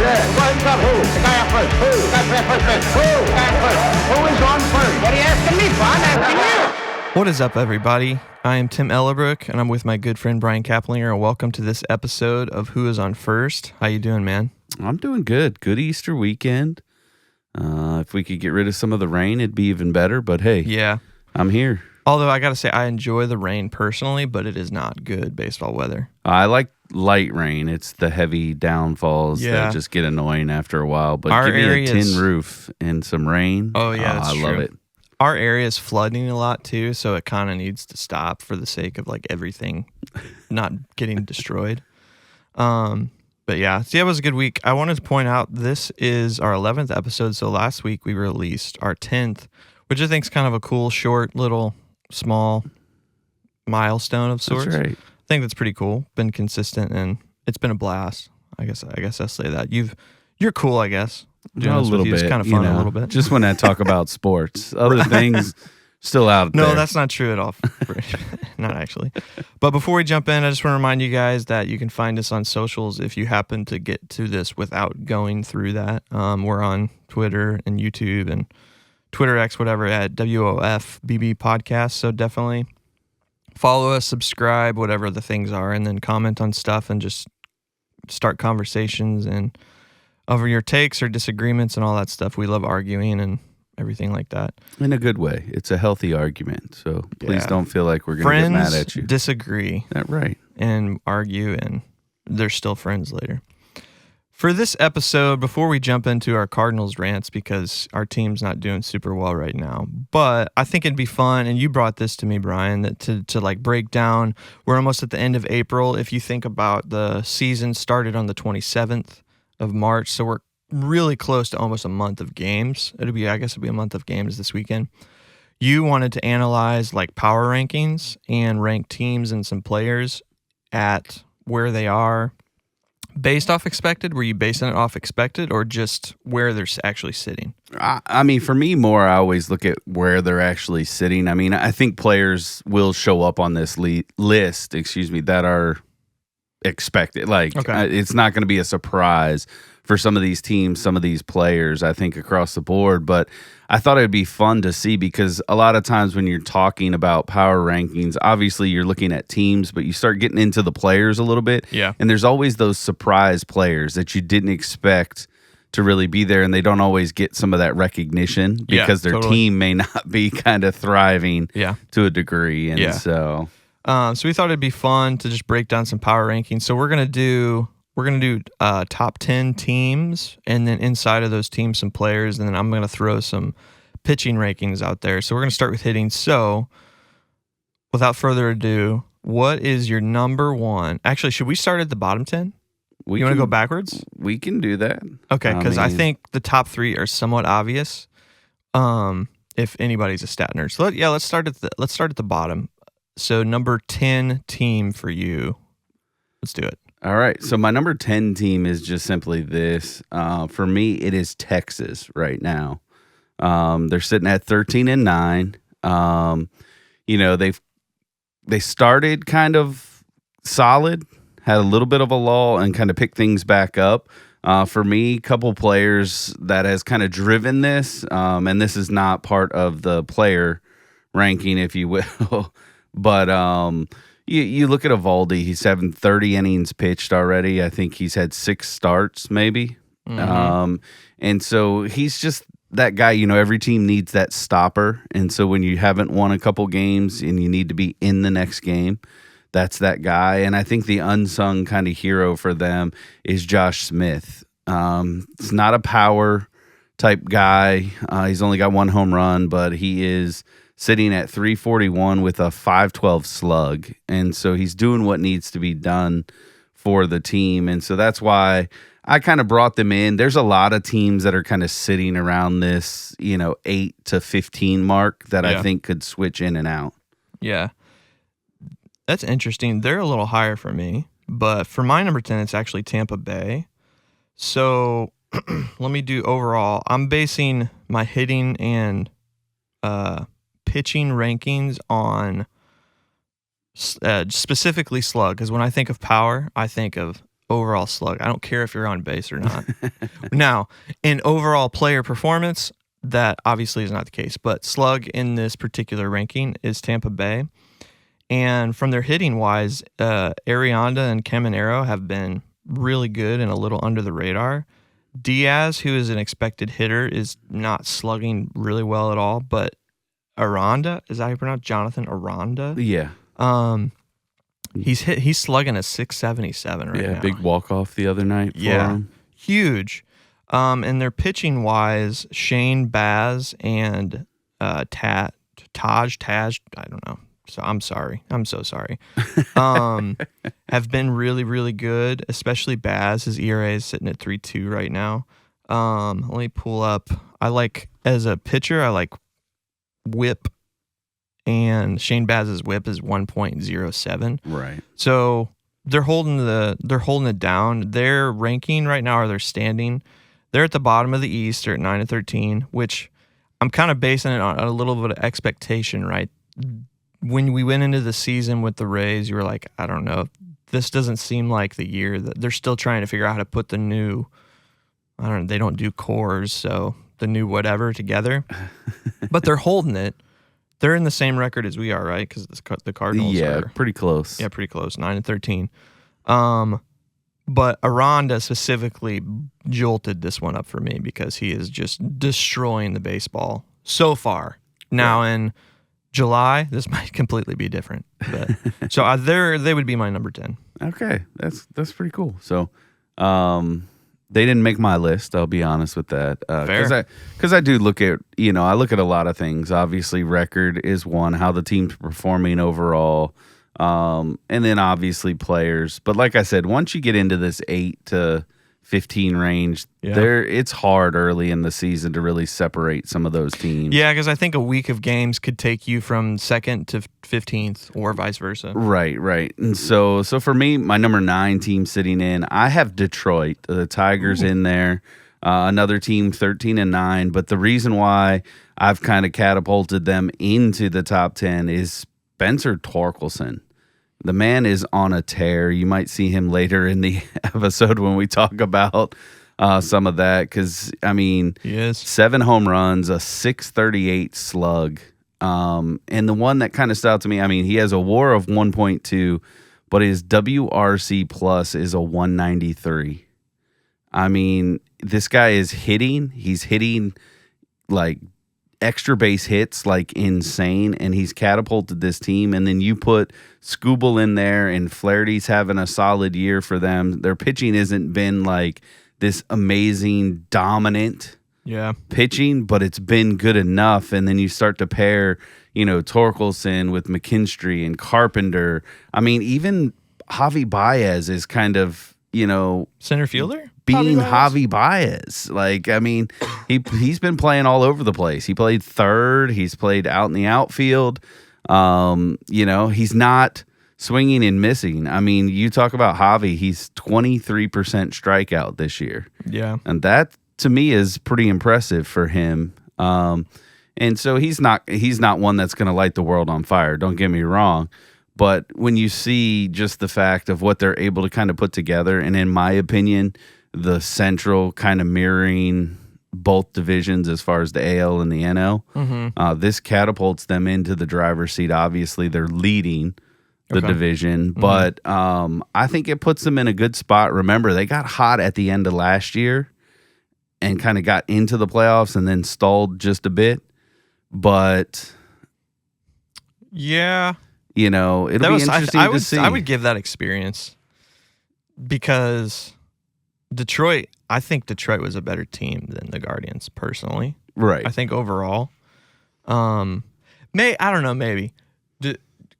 first? Who's up who? The guy up first. Who? The guy for first base. Who? The guy up first. Who is on first? What are you asking me for? I'm asking you. What is up, everybody? I am Tim Ellerbrook, and I'm with my good friend Brian Caplinger, and welcome to this episode of Who is on First. How you doing, man? I'm doing good. Good Easter weekend. If we could get rid of some of the rain, it'd be even better. But hey, Yeah. I'm here. Although I got to say, I enjoy the rain personally, but it is not good baseball weather. I like light rain. It's the heavy downfalls Yeah. that just get annoying after a while. But Our give me a areas- tin roof and some rain. Oh, yeah, that's I love true. it. Our area is flooding a lot too, so it kind of needs to stop for the sake of like everything not getting destroyed. But yeah, it was a good week. I wanted to point out this is our 11th episode. So last week we released our 10th, which I think is kind of a cool, short, little, small milestone of sorts. That's right. I think that's pretty cool. Been consistent and it's been a blast. I guess I'll say that. You're cool, I guess. Doing A this with little you is bit. kind of fun a little bit. Just when I talk about sports. Other things still out there. No, that's not true at all. Not actually. But before we jump in, I just want to remind you guys that you can find us on socials if you happen to get to this without going through that. We're on Twitter and YouTube and Twitter X, whatever, at WOFBB Podcast. So definitely follow us, subscribe, whatever the things are, and then comment on stuff and just start conversations and over your takes or disagreements and all that stuff. We love arguing and everything like that. In a good way. It's a healthy argument. So please Yeah. don't feel like we're going to get mad at you. Disagree That's right. and argue, and they're still friends later. For this episode, before we jump into our Cardinals rants, because our team's not doing super well right now, but I think it'd be fun, and you brought this to me, Brian, that to like break down, we're almost at the end of April. If you think about the season started on the 27th of March, so we're really close to almost a month of games. I guess it'll be a month of games this weekend. You wanted to analyze like power rankings and rank teams and some players at where they are based off expected. Were you basing it off expected or just where they're actually sitting? I mean, for me, I always look at where they're actually sitting. I mean, I think players will show up on this list, that are expected. Like, Okay. It's not going to be a surprise for some of these teams, some of these players, I think, across the board. But I thought it'd be fun to see because a lot of times when you're talking about power rankings, obviously you're looking at teams, but you start getting into the players a little bit. Yeah. And there's always those surprise players that you didn't expect to really be there, and they don't always get some of that recognition because their totally. team may not be kind of thriving Yeah. to a degree. And Yeah. so So we thought it'd be fun to just break down some power rankings. So we're gonna do top 10 teams, and then inside of those teams some players, and then I'm gonna throw some pitching rankings out there. So we're gonna start with hitting. So without further ado, what is your number one? Actually, should we start at the bottom 10? You want to go backwards? We can do that. Okay, because I mean- think the top three are somewhat obvious. If anybody's a stat nerd, so let's start at the bottom. So number 10 team for you. Let's do it. All right. So my number 10 team is just simply this. For me, it is Texas right now. They're sitting at 13-9. They started kind of solid, had a little bit of a lull, and kind of picked things back up. For me, a couple players that has kind of driven this, and this is not part of the player ranking, if you will, but you look at Evaldi, he's having 30 innings pitched already. I think he's had 6 starts maybe. Mm-hmm. And so he's just that guy, every team needs that stopper. And so when you haven't won a couple games and you need to be in the next game, that's that guy. And I think the unsung kind of hero for them is Josh Smith. It's not a power type guy. He's only got 1 home run, but he is sitting at 341 with a 512 slug. And so he's doing what needs to be done for the team. And so that's why I kind of brought them in. There's a lot of teams that are kind of sitting around this, 8 to 15 mark that I think could switch in and out. Yeah. That's interesting. They're a little higher for me, but for my number 10, it's actually Tampa Bay. So let me do overall. I'm basing my hitting and pitching rankings on specifically slug, because when I think of power, I think of overall slug. I don't care if you're on base or not. Now, in overall player performance, that obviously is not the case, but slug in this particular ranking is Tampa Bay. And from their hitting wise, Arianda and Caminero have been really good and a little under the radar. Diaz, who is an expected hitter, is not slugging really well at all, but Aranda, is that how you pronounce Jonathan Aranda? Yeah. He's slugging a 677 right now. Yeah, big walk-off the other night for him. Huge. And they're pitching wise, Shane Baz and Taj, I don't know. So I'm sorry. I'm so sorry. Have been really, really good, especially Baz. His ERA is sitting at 3.2 right now. Let me pull up. As a pitcher, I like whip, and Shane Baz's whip is 1.07. Right. So they're holding it down. Their ranking right now, or their standing, they're at the bottom of the East. They're at 9-13, which I'm kind of basing it on a little bit of expectation, right? When we went into the season with the Rays, you were like, I don't know, this doesn't seem like the year that they're still trying to figure out how to put the new, they don't do cores, so the new whatever together. But they're holding it. They're in the same record as we are, right? Because the Cardinals are pretty close. Yeah, pretty close, 9-13. But Aranda specifically jolted this one up for me because he is just destroying the baseball so far. Now in July, this might completely be different. But so they would be my number 10. Okay, that's pretty cool. So, they didn't make my list. I'll be honest with that. Because I do look at I look at a lot of things. Obviously, record is one. How the team's performing overall, and then obviously players. But like I said, once you get into this 8 to 15 range, it's hard early in the season to really separate some of those teams. Yeah, because I think a week of games could take you from 2nd to 15th or vice versa. Right. And so for me, my number 9 team sitting in, I have Detroit, the Tigers in there, another team 13-9. But the reason why I've kind of catapulted them into the top 10 is Spencer Torkelson. The man is on a tear. You might see him later in the episode when we talk about some of that because, he is 7 home runs, a 638 slug. And the one that kind of stood out to me, he has a WAR of 1.2, but his WRC plus is a 193. This guy is hitting. He's hitting like extra base hits like insane, and he's catapulted this team. And then you put Skubal in there, and Flaherty's having a solid year for them. Their pitching hasn't been like this amazing dominant pitching, but it's been good enough. And then you start to pair Torkelson with McKinstry and Carpenter. Even Javi Baez is kind of center fielder being Javi Baez. He's been playing all over the place. He played third. He's played out in the outfield. He's not swinging and missing. You talk about Javi. He's 23% strikeout this year. Yeah. And that, to me, is pretty impressive for him. And so he's not one that's going to light the world on fire. Don't get me wrong. But when you see just the fact of what they're able to kind of put together, and in my opinion, the Central kind of mirroring both divisions as far as the AL and the NL, this catapults them into the driver's seat. Obviously, they're leading the division, but I think it puts them in a good spot. Remember, they got hot at the end of last year and kind of got into the playoffs and then stalled just a bit. But yeah. It'll be interesting to see. I would give that experience because I think Detroit was a better team than the Guardians, personally. Right. I think overall. I don't know, maybe.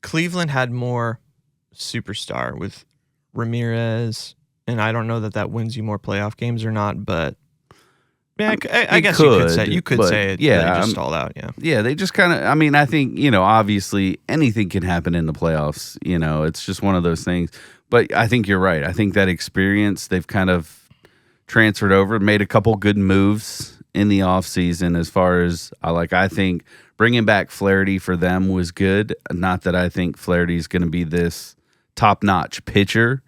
Cleveland had more superstar with Ramirez, and I don't know that wins you more playoff games or not, but yeah, I guess you could say it. Yeah, they just stalled out. Yeah. Yeah, they just kind of. I think obviously anything can happen in the playoffs. It's just one of those things. But I think you're right. I think that experience they've kind of transferred over, made a couple good moves in the offseason as far as I think bringing back Flaherty for them was good. Not that I think Flaherty's going to be this top-notch pitcher,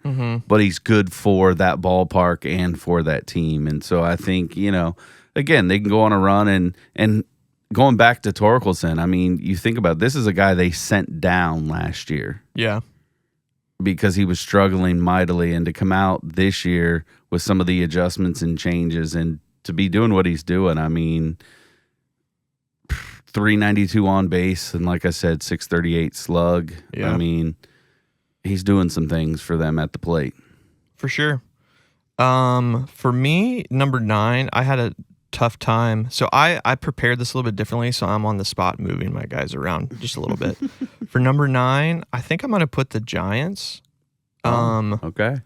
but he's good for that ballpark and for that team. And so I think, again, they can go on a run. And going back to Torkelson, I mean, you think about it, this is a guy they sent down last year. Yeah. Because he was struggling mightily, and to come out this year with some of the adjustments and changes and to be doing what he's doing, I mean, 392 on base and, like I said, 638 slug. Yeah. I mean, he's doing some things for them at the plate. For sure. For me, number 9, I had a tough time. So I prepared this a little bit differently, so I'm on the spot moving my guys around just a little bit. For number 9, I think I'm going to put the Giants. Okay.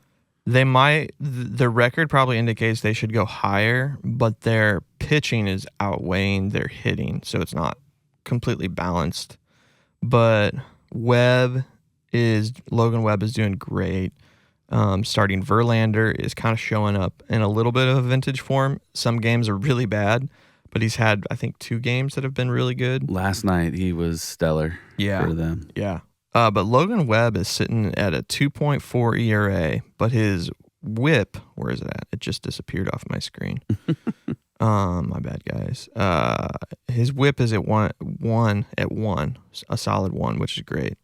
They might, their record probably indicates they should go higher, but their pitching is outweighing their hitting, so it's not completely balanced. But Logan Webb is doing great. Starting Verlander is kind of showing up in a little bit of a vintage form. Some games are really bad, but he's had, I think, 2 games that have been really good. Last night he was stellar for them. Yeah. But Logan Webb is sitting at a 2.4 ERA, but his whip, where is it at? It just disappeared off my screen. My bad, guys. His whip is at one, a solid 1, which is great.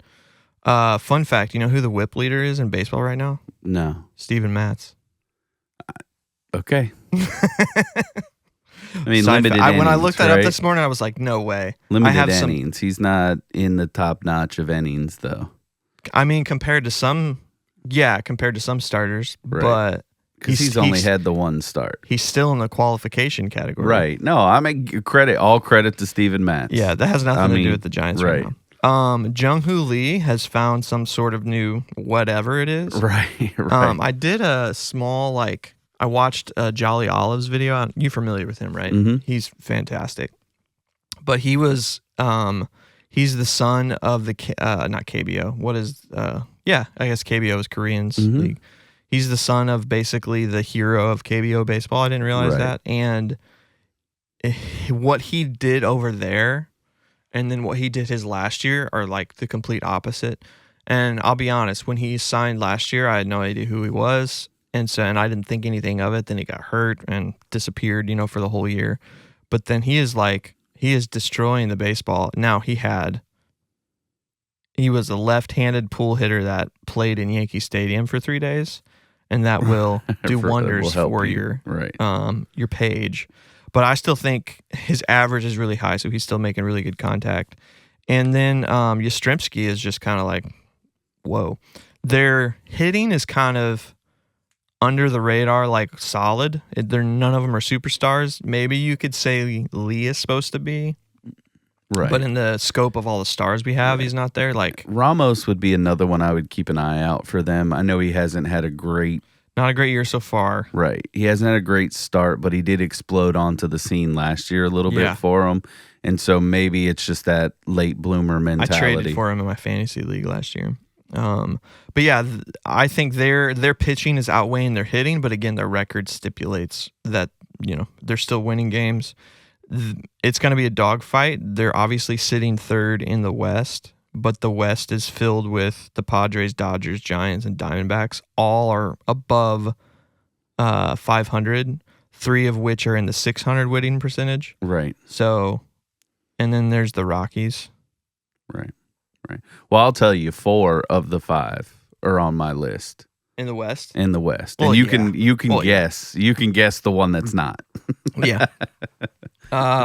Fun fact, you know who the whip leader is in baseball right now? No. Steven Matz. Okay. I mean, limited innings, when I looked that right? up this morning, I was like, no way. Limited innings. He's not in the top notch of innings, though. I mean, compared to some starters, right. But because he's only had the 1 start. He's still in the qualification category. Right. No, I make all credit to Steven Matz. Yeah, that has nothing to do with the Giants right now. Jung-Hoo Lee has found some sort of new whatever it is. Right. I did a small, I watched Jolly Olive's video. You familiar with him, right? Mm-hmm. He's fantastic. But he was, he's the son of the, not KBO. What is, I guess KBO is Koreans league. He's the son of basically the hero of KBO baseball. I didn't realize that. And what he did over there and then what he did his last year are like the complete opposite. And I'll be honest, when he signed last year, I had no idea who he was. And I didn't think anything of it. Then he got hurt and disappeared, for the whole year. But then he is destroying the baseball. Now he was a left-handed pull hitter that played in Yankee Stadium for 3 days, and that will do wonders for your page. But I still think his average is really high, so he's still making really good contact. And then Yastrzemski is just kind of like, whoa. Their hitting is kind of under the radar, like solid. None of them are superstars. Maybe you could say Lee is supposed to be. Right. But in the scope of all the stars we have, he's not there. Like Ramos would be another one I would keep an eye out for them. I know he hasn't had not a great year so far. Right. He hasn't had a great start, but he did explode onto the scene last year a little bit for him. And so maybe it's just that late bloomer mentality. I traded for him in my fantasy league last year. But yeah, I think their pitching is outweighing their hitting, but again, their record stipulates that, they're still winning games. It's going to be a dogfight. They're obviously sitting 3rd in the West, but the West is filled with the Padres, Dodgers, Giants, and Diamondbacks. All are above 500, 3 of which are in the 600 winning percentage. Right. So, and then there's the Rockies. Right. Well, I'll tell you, 4 of the 5 are on my list. In the West? In the West. Well, and you can guess. You can guess the one that's not. Yeah.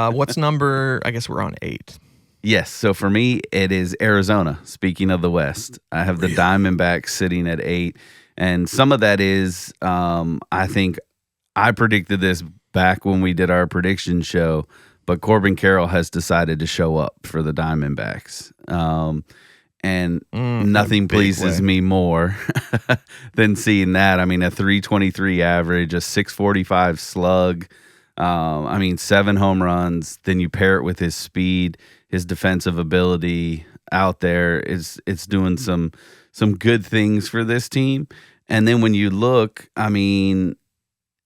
What's number? I guess we're on 8. Yes. So for me, it is Arizona. Speaking of the West, I have the Diamondbacks sitting at 8. And some of that is, I think I predicted this back when we did our prediction show, but Corbin Carroll has decided to show up for the Diamondbacks. And nothing pleases me more than seeing that. I mean, a 323 average, a 645 slug, 7 home runs. Then you pair it with his speed, his defensive ability out there. It's doing some good things for this team. And then when you look,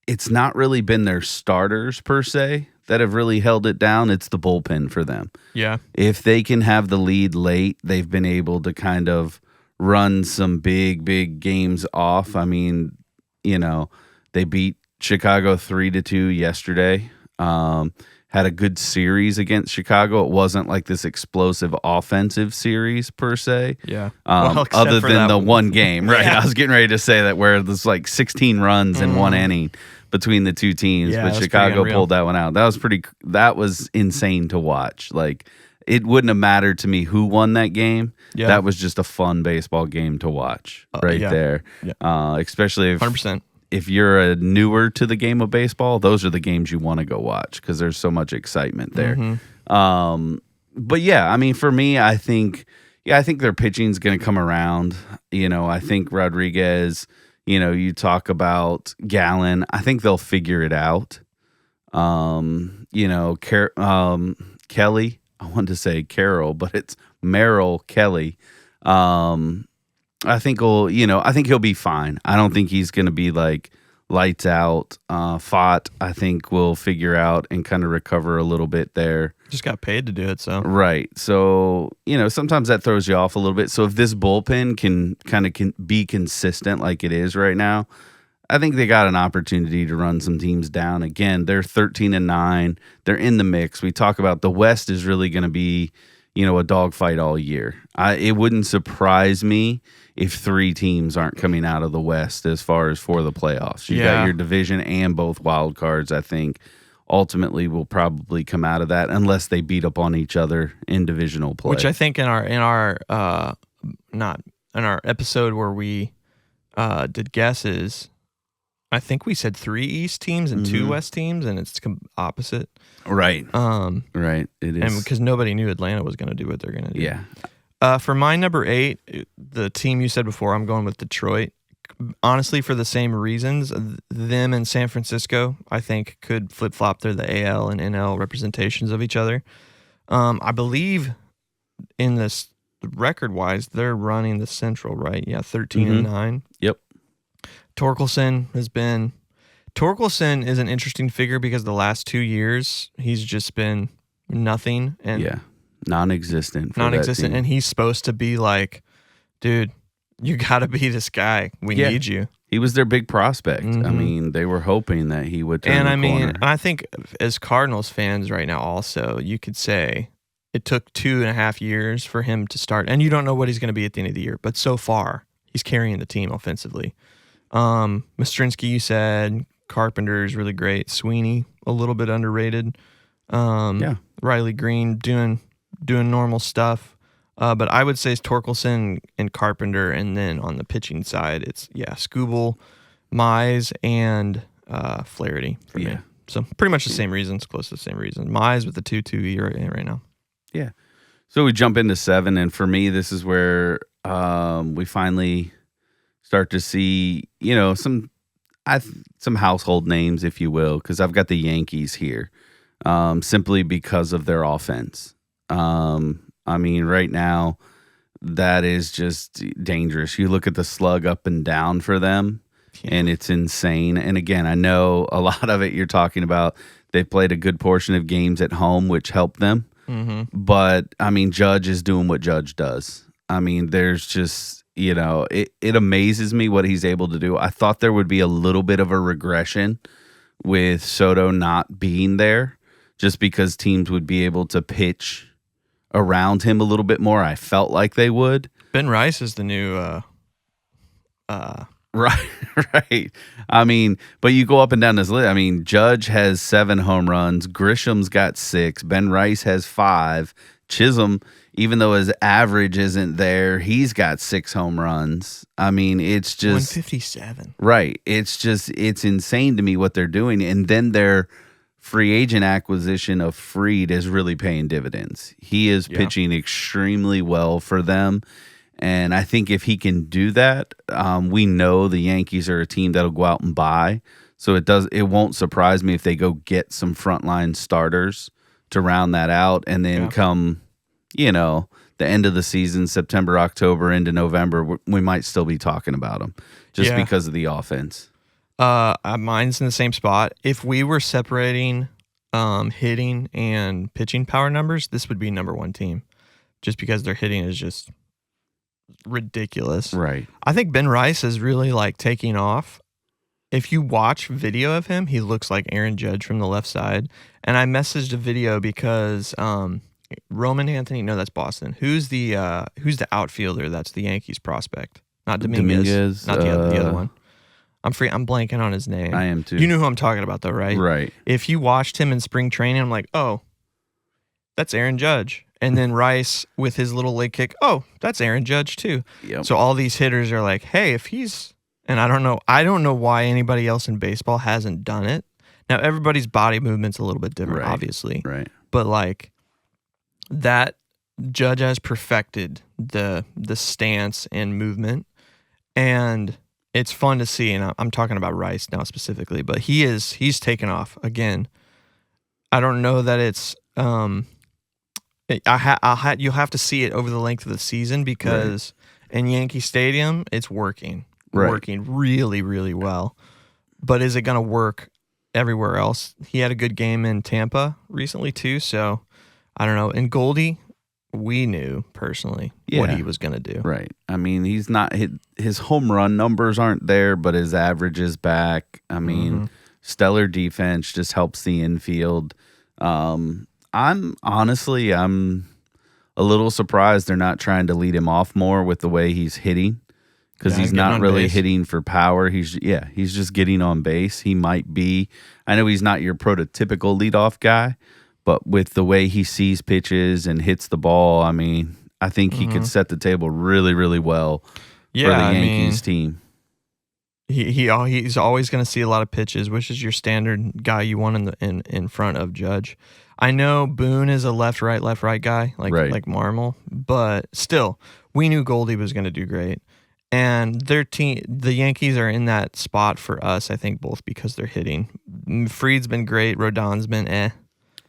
it's not really been their starters per se that have really held it down. It's the bullpen for them. Yeah. If they can have the lead late, they've been able to kind of run some big games off. I mean, they beat Chicago 3-2 yesterday. Had a good series against Chicago. It wasn't like this explosive offensive series per se. Yeah. Other than the one game, right? Yeah. I was getting ready to say that where there's like 16 runs in one inning between the two teams, Yeah, but that's Chicago pretty unreal. pulled that one out. That was insane to watch. Like, it wouldn't have mattered to me who won that game. Yeah. That was just a fun baseball game to watch there. Yeah. Especially if 100%. if you're a newer to the game of baseball, those are the games you want to go watch because there's so much excitement there. But yeah, I mean, for me, I think their pitching's going to come around. I think Rodriguez, you talk about Gallen, I think they'll figure it out. Kelly, I wanted to say Carroll, but it's Merrill Kelly. I think he'll be fine. I don't think he's going to be like lights out. Fott, I think will figure out and kind of recover a little bit there. Just got paid to do it, so. Right. So, sometimes that throws you off a little bit. So if this bullpen can be consistent like it is right now, I think they got an opportunity to run some teams down. Again, they're 13-9. They're in the mix. We talk about the West is really going to be, a dogfight all year. It wouldn't surprise me if 3 teams aren't coming out of the West as far as for the playoffs. You got your division and both wild cards, I think, ultimately will probably come out of that unless they beat up on each other in divisional play. Which I think in our episode where we did guesses, I think we said 3 East teams and 2 West teams, and it's opposite. Right. Right. It is. And because nobody knew Atlanta was going to do what they're going to do. Yeah. For my number 8, the team you said before, I'm going with Detroit. Honestly, for the same reasons, them and San Francisco, I think, could flip-flop. They're the AL and NL representations of each other. I believe in this record-wise, they're running the Central, right? Yeah, 13-9. Yep. Torkelson is an interesting figure because the last 2 years, he's just been nothing. And yeah. Non-existent. And he's supposed to be like, dude, you got to be this guy. We need you. He was their big prospect. I mean, they were hoping that he would turn the corner. I think as Cardinals fans right now also, you could say it took 2.5 years for him to start. And you don't know what he's going to be at the end of the year. But so far, he's carrying the team offensively. Mastrinsky, you said. Carpenter is really great. Sweeney, a little bit underrated. Riley Green doing normal stuff. But I would say it's Torkelson and Carpenter, and then on the pitching side, it's Skubal, Mize, and Flaherty for me. So pretty much the same reasons, close to the same reasons. Mize with the 2.2 ERA right now. Yeah. So we jump into 7, and for me, this is where we finally start to see, some household names, if you will, because I've got the Yankees here, simply because of their offense. I mean, right now, that is just dangerous. You look at the slug up and down for them, and it's insane. And again, I know a lot of it you're talking about. They played a good portion of games at home, which helped them. But, I mean, Judge is doing what Judge does. I mean, there's just, it amazes me what he's able to do. I thought there would be a little bit of a regression with Soto not being there, just because teams would be able to pitch around him a little bit more. I felt like they would. Ben Rice is the new right. I mean, but you go up and down this list. I mean, Judge has 7 home runs. Grisham's got 6. Ben Rice has 5. Chisholm, even though his average isn't there, he's got 6 home runs. I mean, it's just 157. Right. It's insane to me what they're doing. And then their free agent acquisition of Fried is really paying dividends. He is pitching extremely well for them. And I think if he can do that, we know the Yankees are a team that'll go out and buy. So it won't surprise me if they go get some frontline starters to round that out. And then come, the end of the season, September, October, into November, we might still be talking about them just because of the offense. Mine's in the same spot. If we were separating hitting and pitching power numbers, this would be number 1 team, just because their hitting is just ridiculous. Right. I think Ben Rice is really like taking off. If you watch video of him, he looks like Aaron Judge from the left side. And I messaged a video because Roman Anthony, no, that's Boston. Who's the outfielder? That's the Yankees prospect, not Dominguez, not the other one. I'm blanking on his name. I am too. You know who I'm talking about, though, right? Right. If you watched him in spring training, I'm like, oh, that's Aaron Judge. And then Rice with his little leg kick, oh, that's Aaron Judge too. Yep. So all these hitters are like, hey, if he's, and I don't know why anybody else in baseball hasn't done it. Now everybody's body movement's a little bit different, obviously. Right. But like that Judge has perfected the stance and movement, and it's fun to see. And I'm talking about Rice now specifically, but he's taken off again. I don't know that it's you'll have to see it over the length of the season because in Yankee Stadium it's working really, really well. But is it going to work everywhere else? He had a good game in Tampa recently too, so I don't know. And Goldie, we knew personally what he was going to do. Right. I mean, he's not his home run numbers aren't there, but his average is back. I mean, stellar defense just helps the infield. I'm a little surprised they're not trying to lead him off more with the way he's hitting, because he's not really hitting for power. He's just getting on base. He might be. I know he's not your prototypical leadoff guy, but with the way he sees pitches and hits the ball, I mean, I think he could set the table really, really well for the Yankees team. He's always going to see a lot of pitches, which is your standard guy you want in front of Judge. I know Boone is a left right guy, like Marmol, but still, we knew Goldie was going to do great. And their team, the Yankees, are in that spot for us, I think, both because they're hitting. Fried's been great. Rodon's been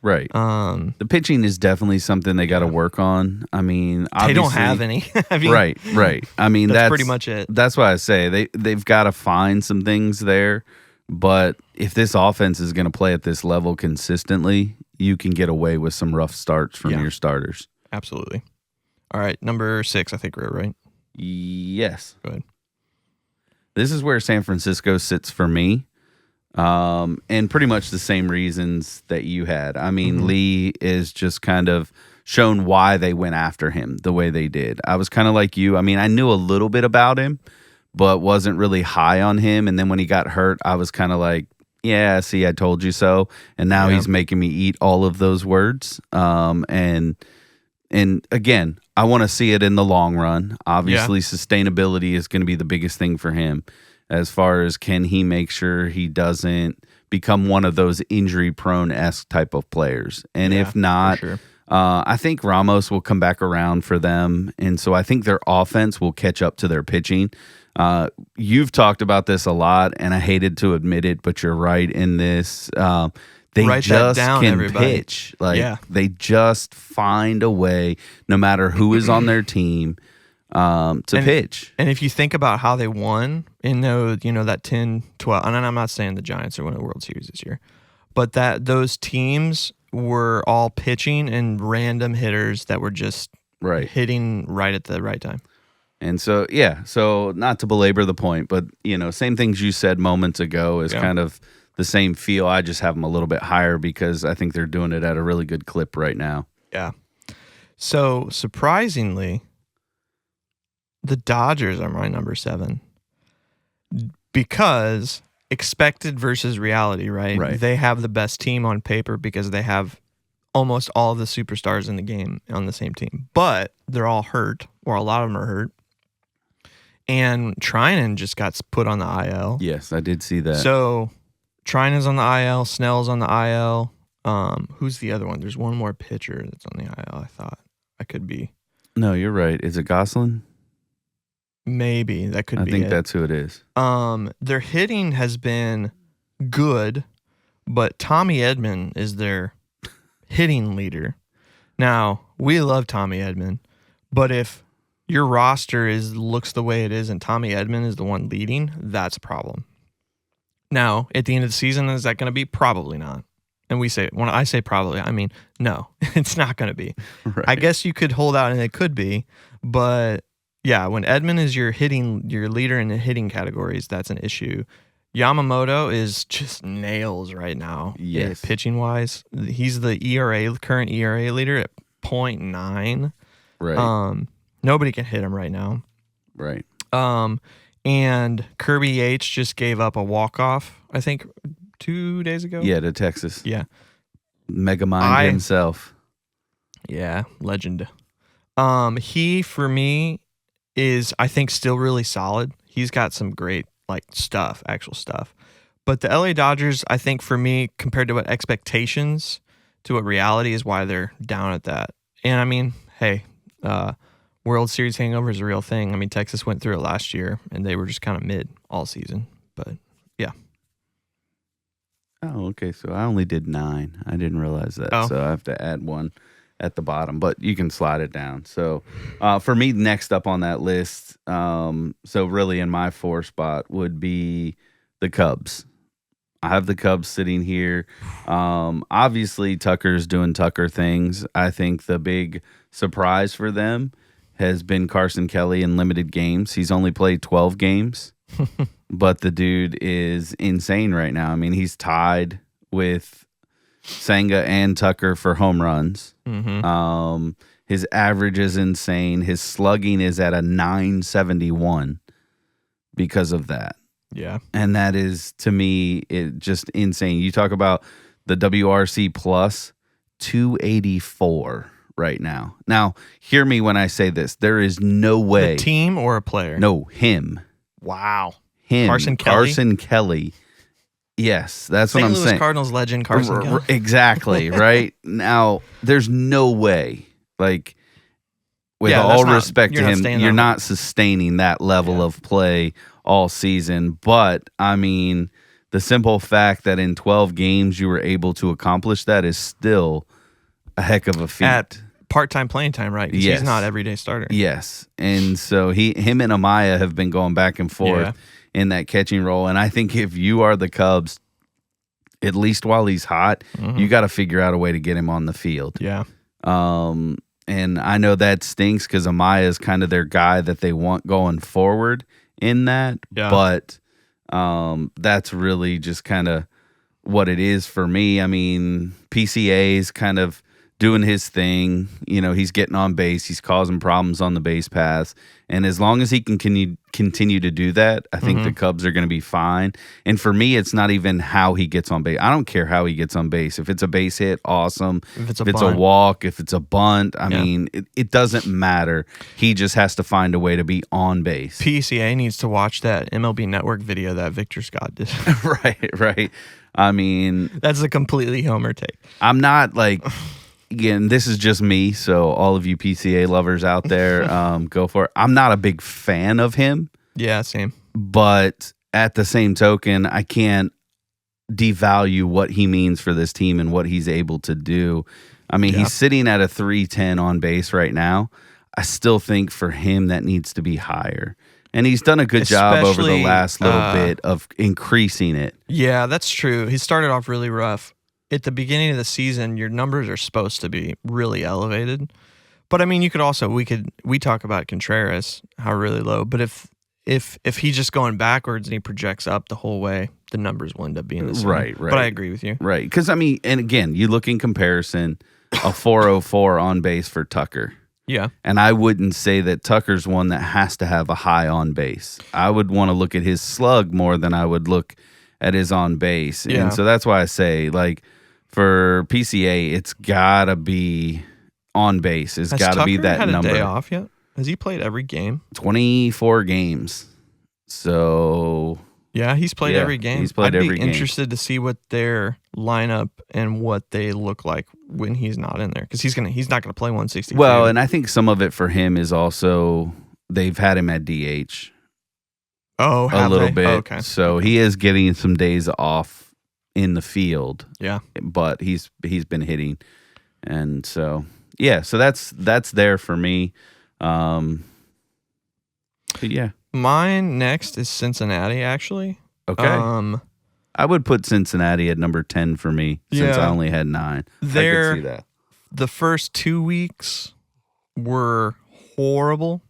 Right. The pitching is definitely something they got to work on. I mean, obviously, they don't have any. I mean, right. I mean, that's pretty much it. That's why I say they've got to find some things there. But if this offense is going to play at this level consistently, you can get away with some rough starts from your starters. Absolutely. All right, number 6, I think we're right. Yes. Go ahead. This is where San Francisco sits for me. And pretty much the same reasons that you had. I mean, Lee is just kind of shown why they went after him the way they did. I was kind of like you. I mean, I knew a little bit about him, but wasn't really high on him. And then when he got hurt, I was kind of like, yeah, see, I told you so. And now he's making me eat all of those words. And again, I want to see it in the long run. Obviously, sustainability is going to be the biggest thing for him. As far as can he make sure he doesn't become one of those injury-prone-esque type of players. And if not, I think Ramos will come back around for them. And so I think their offense will catch up to their pitching. You've talked about this a lot, and I hated to admit it, but you're right in this. They Write just that down, can everybody. pitch. They just find a way, no matter who is on their team, to pitch. And if you think about how they won in that 10-12, and I'm not saying the Giants are winning the World Series this year, but that those teams were all pitching and random hitters that were just hitting right at the right time. And so, so not to belabor the point, but, same things you said moments ago is kind of the same feel. I just have them a little bit higher because I think they're doing it at a really good clip right now. Yeah. So, surprisingly, the Dodgers are my number 7 because expected versus reality, right? They have the best team on paper because they have almost all of the superstars in the game on the same team, but they're all hurt, or a lot of them are hurt. And Trinan just got put on the IL. Yes, I did see that. So Trinan's on the IL, Snell's on the IL. Who's the other one? There's one more pitcher that's on the IL, I thought. I could be. No, you're right. Is it Gosselin? Maybe. That could be I think that's who it is. Their hitting has been good, but Tommy Edman is their hitting leader. Now, we love Tommy Edman, but if your roster looks the way it is and Tommy Edman is the one leading, that's a problem. Now, at the end of the season, is that going to be? Probably not. And when I say probably, I mean, no, it's not going to be. Right. I guess you could hold out and it could be, but Yeah, when Edman is your leader in the hitting categories, that's an issue. Yamamoto is just nails right now. Yes. Pitching wise, he's the current ERA leader at 0.9. Right. Nobody can hit him right now. Right. And Kirby Yates just gave up a walk-off, I think 2 days ago. Yeah, to Texas. Yeah. Megamind himself. Yeah, legend. He, for me, is, I think, still really solid. He's got some great, actual stuff. But the LA Dodgers, I think, for me, compared to what expectations to what reality is, why they're down at that. And, I mean, hey, World Series hangover is a real thing. I mean, Texas went through it last year, and they were just kind of mid all season. But, yeah. Oh, okay. So I only did 9. I didn't realize that. Oh. So I have to add 1 at the bottom, but you can slide it down. So for me, next up on that list, so really in my 4 spot would be the Cubs. I have the Cubs sitting here. Obviously, Tucker's doing Tucker things. I think the big surprise for them has been Carson Kelly in limited games. He's only played 12 games, but the dude is insane right now. I mean, he's tied with Senga and Tucker for home runs. Mm-hmm. His average is insane. His slugging is at a 971 because of that. Yeah. And that is, to me, it just insane. You talk about the WRC plus 284 right now. Now, hear me when I say this. There is no way. The team or a player? No, him. Wow. Him. Carson Kelly? Carson Kelly. Yes, that's what I'm St. Louis saying. Cardinals legend Carson Kelly. Exactly, right? Now, there's no way, with all respect to him, you're not sustaining that level of play all season. But, I mean, the simple fact that in 12 games you were able to accomplish that is still a heck of a feat. At part-time playing time, right? Because he's not everyday starter. Yes. And so him and Amaya have been going back and forth in that catching role. And I think if you are the Cubs, at least while he's hot, you got to figure out a way to get him on the field. Yeah. And I know that stinks because Amaya is kind of their guy that they want going forward in that. Yeah. But that's really just kind of what it is for me. I mean, PCA is kind of doing his thing. You know, he's getting on base. He's causing problems on the base paths. And as long as he can continue to do that, I think the Cubs are going to be fine. And for me, it's not even how he gets on base. I don't care how he gets on base. If it's a base hit, awesome. If it's a walk, if it's a bunt, I mean, it doesn't matter. He just has to find a way to be on base. PCA needs to watch that MLB Network video that Victor Scott did. Right. I mean, that's a completely homer take. I'm not again, this is just me, so all of you PCA lovers out there, go for it. I'm not a big fan of him. Yeah, same. But at the same token, I can't devalue what he means for this team and what he's able to do. I mean, he's sitting at a 310 on base right now. I still think for him that needs to be higher. And he's done a good job over the last little bit of increasing it. Yeah, that's true. He started off really rough. At the beginning of the season, your numbers are supposed to be really elevated. But I mean, you could also we talk about Contreras, how really low. But if he's just going backwards and he projects up the whole way, the numbers will end up being the same. Right. But I agree with you. Right. Because I mean, and again, you look in comparison, a 404 on base for Tucker. Yeah. And I wouldn't say that Tucker's one that has to have a high on base. I would want to look at his slug more than I would look at his on base. Yeah. And so that's why I say, for PCA, it's got to be on base. It's got to be that had number. A day off yet? Has he played every game? 24 games. So yeah, he's played every game. He's played every game. I'd be interested to see what their lineup and what they look like when he's not in there, because he's not gonna play 162. Well, and I think some of it for him is also they've had him at DH. Oh, a little bit. Oh, okay. So he is getting some days off in the field. Yeah, but he's been hitting, and so so that's there for me. But yeah. Mine next is Cincinnati, actually. Okay. I would put Cincinnati at number 10 for me since I only had 9. I could see that. The first 2 weeks were horrible.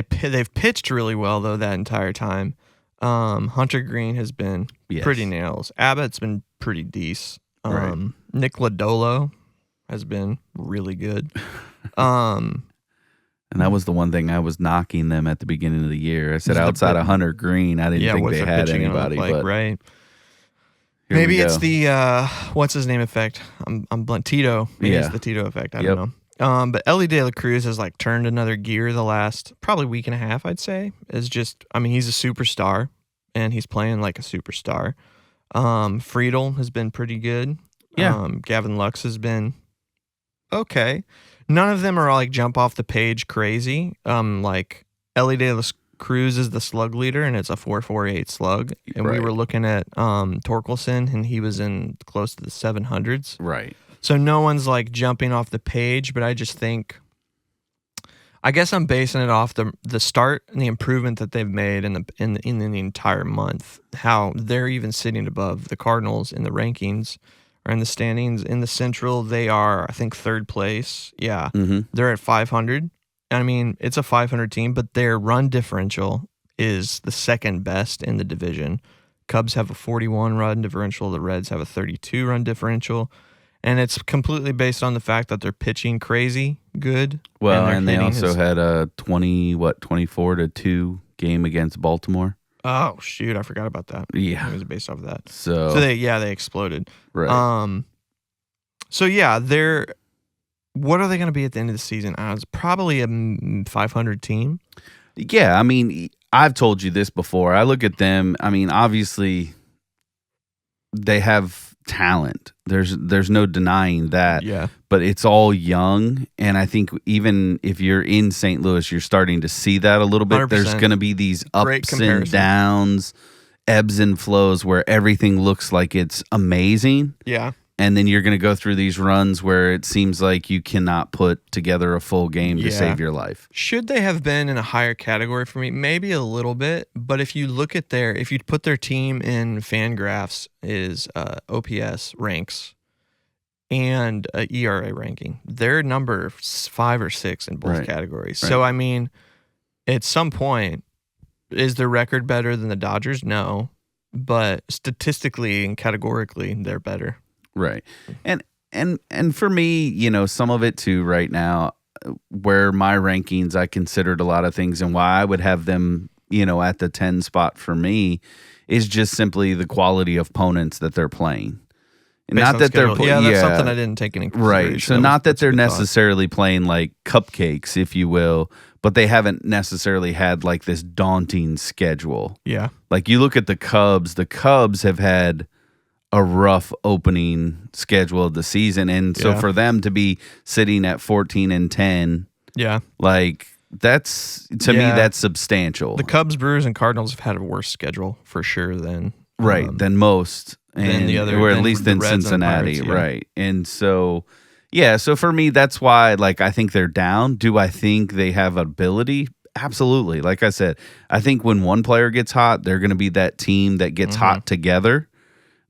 They've pitched really well though that entire time. Hunter Green has been pretty nails. Abbott's been pretty decent. Nick Lodolo has been really good. And that was the one thing I was knocking them at the beginning of the year. I said outside of Hunter Green, I didn't think they had anybody. But right. Maybe it's the what's his name effect. I'm blunt. Tito. Maybe it's the Tito effect. I don't know. But Ellie De La Cruz has like turned another gear the last probably week and a half, I'd say. Is just, I mean, he's a superstar and he's playing like a superstar. Friedel has been pretty good. Yeah. Gavin Lux has been okay. None of them are like jump off the page crazy. Like Ellie De La Cruz is the slug leader and it's a 4.48 slug. And we were looking at Torkelson and he was in close to the 700s. Right. So no one's like jumping off the page, but I just think, I guess I'm basing it off the start and the improvement that they've made in the entire month. How they're even sitting above the Cardinals in the rankings or in the standings. In the Central, they are, I think, third place. Yeah, They're at 500. I mean, it's a 500 team, but their run differential is the second best in the division. Cubs have a 41 run differential. The Reds have a 32 run differential. And it's completely based on the fact that they're pitching crazy good. Well, and they also had a 24-2 game against Baltimore. Oh, shoot. I forgot about that. Yeah. It was based off of that. So they exploded. Right. So, yeah, what are they going to be at the end of the season? It's probably a 500 team. Yeah, I mean, I've told you this before. I look at them. I mean, obviously, they have talent. There's no denying that. Yeah. But it's all young, and I think even if you're in St. Louis, you're starting to see that a little bit. 100%. There's going to be these ups and downs, ebbs and flows where everything looks like it's amazing. Yeah. And then you're going to go through these runs where it seems like you cannot put together a full game to save your life. Should they have been in a higher category for me? Maybe a little bit. But if you look at if you put their team in Fangraphs is OPS ranks and ERA ranking, they're number 5 or 6 in both categories. Right. So, I mean, at some point, is their record better than the Dodgers? No. But statistically and categorically, they're better. Right. And for me, you know, some of it too right now, where my rankings, I considered a lot of things and why I would have them, you know, at the 10 spot for me is just simply the quality of opponents that they're playing. Not that they're that's something I didn't take into consideration. Right. So not that they're necessarily playing like cupcakes, if you will, but they haven't necessarily had like this daunting schedule. Yeah. Like you look at the Cubs have had a rough opening schedule of the season, and so for them to be sitting at 14-10, like that's me that's substantial. The Cubs, Brewers, and Cardinals have had a worse schedule for sure than than most, and the other, or at least than Cincinnati, Pirates, right? And so so for me, that's why like I think they're down. Do I think they have ability? Absolutely. Like I said, I think when one player gets hot, they're going to be that team that gets hot together.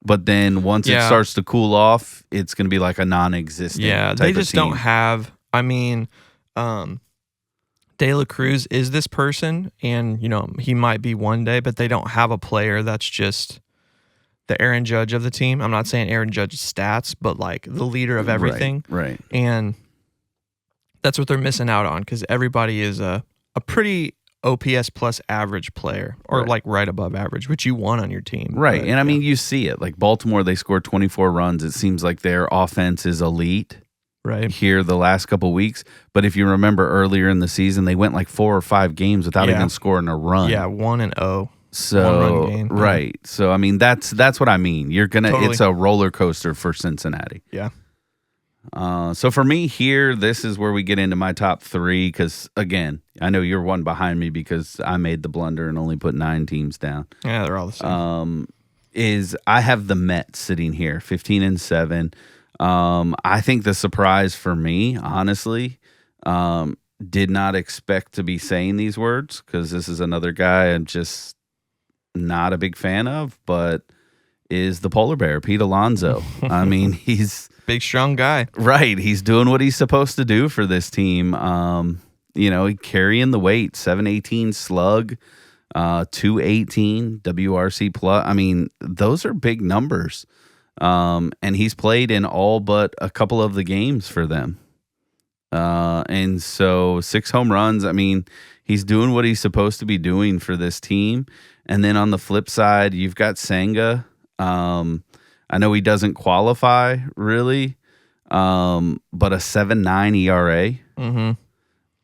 But then once it starts to cool off, it's going to be like a non-existent type they just of team. don't have, I mean, De La Cruz is this person, and, you know, he might be one day, but they don't have a player that's just the Aaron Judge of the team. I'm not saying Aaron Judge's stats, but like the leader of everything. Right. And that's what they're missing out on because everybody is a pretty OPS plus average player or like right above average, which you want on your team. Right. But, and I mean, you see it. Like Baltimore, they scored 24 runs. It seems like their offense is elite here the last couple weeks. But if you remember earlier in the season, they went like 4 or 5 games without even scoring a run. Yeah, 1-0. So, 1-run game. Right. So, I mean, that's what I mean. You're going to, it's a roller coaster for Cincinnati. Yeah. So for me here, this is where we get into my top 3 because, again, I know you're one behind me because I made the blunder and only put 9 teams down. Yeah, they're all the same. I have the Mets sitting here, 15-7. I think the surprise for me, honestly, did not expect to be saying these words because this is another guy I'm just not a big fan of, but is the polar bear, Pete Alonso. I mean, he's... Big, strong guy. Right. He's doing what he's supposed to do for this team. carrying the weight, 718 slug, 218 WRC plus. I mean, those are big numbers. And he's played in all but a couple of the games for them. And so 6 home runs. I mean, he's doing what he's supposed to be doing for this team. And then on the flip side, you've got Senga. I know he doesn't qualify really, but a 7.9 ERA,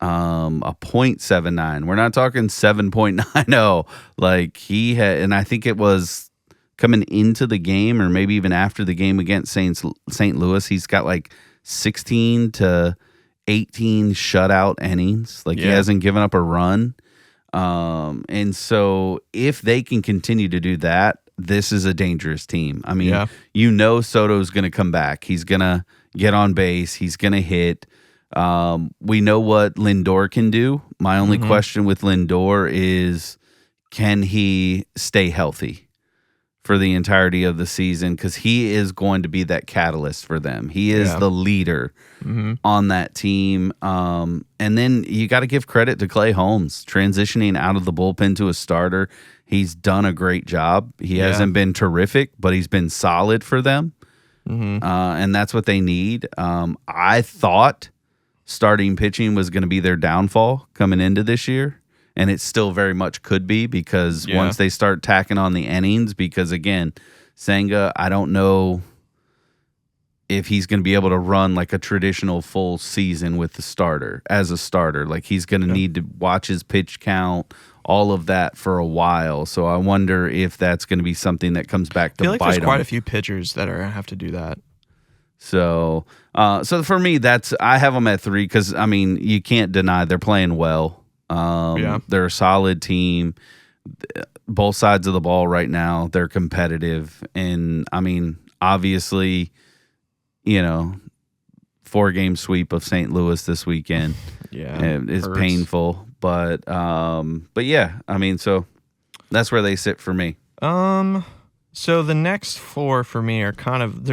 a .79. We're not talking 7.90. Like he had, and I think it was coming into the game or maybe even after the game against St. Louis, he's got like 16 to 18 shutout innings. Like he hasn't given up a run. And so if they can continue to do that, this is a dangerous team. I mean, Soto's going to come back. He's going to get on base. He's going to hit. We know what Lindor can do. My only question with Lindor is, can he stay healthy for the entirety of the season? Because he is going to be that catalyst for them. He is the leader on that team. And then you got to give credit to Clay Holmes, transitioning out of the bullpen to a starter. He's done a great job. He hasn't been terrific, but he's been solid for them. And that's what they need. I thought starting pitching was going to be their downfall coming into this year. And it still very much could be, because once they start tacking on the innings, because again, Senga, I don't know if he's going to be able to run like a traditional full season with the starter as a starter. Like he's going to need to watch his pitch count, all of that for a while. So I wonder if that's going to be something that comes back to bite him. I feel like there's quite a few pitchers that have to do that. So for me, I have them at 3 because, I mean, you can't deny they're playing well. They're a solid team. Both sides of the ball right now, they're competitive. And, I mean, obviously, 4-game sweep of St. Louis this weekend is painful. But yeah, I mean, so that's where they sit for me. So the next 4 for me are kind of,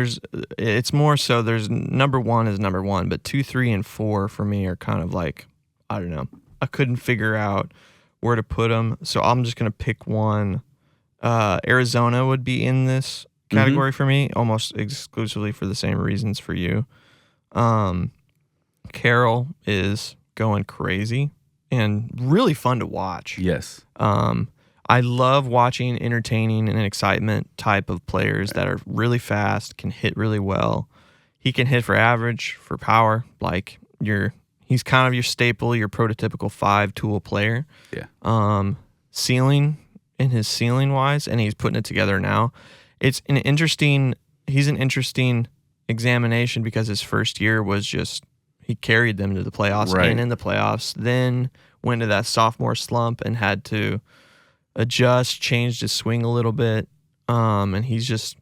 it's more so there's number 1 is number 1, but 2, 3, and 4 for me are kind of like, I don't know. I couldn't figure out where to put them, so I'm just going to pick one. Arizona would be in this category for me, almost exclusively for the same reasons for you. Carroll is going crazy and really fun to watch. Yes. I love watching entertaining and excitement type of players that are really fast, can hit really well. He can hit for average, for power. Like he's kind of your staple, your prototypical 5-tool player. Yeah. Ceiling wise, and he's putting it together now. He's an interesting examination because his first year was just, he carried them to the playoffs and in the playoffs, then went to that sophomore slump and had to adjust, changed his swing a little bit. And he's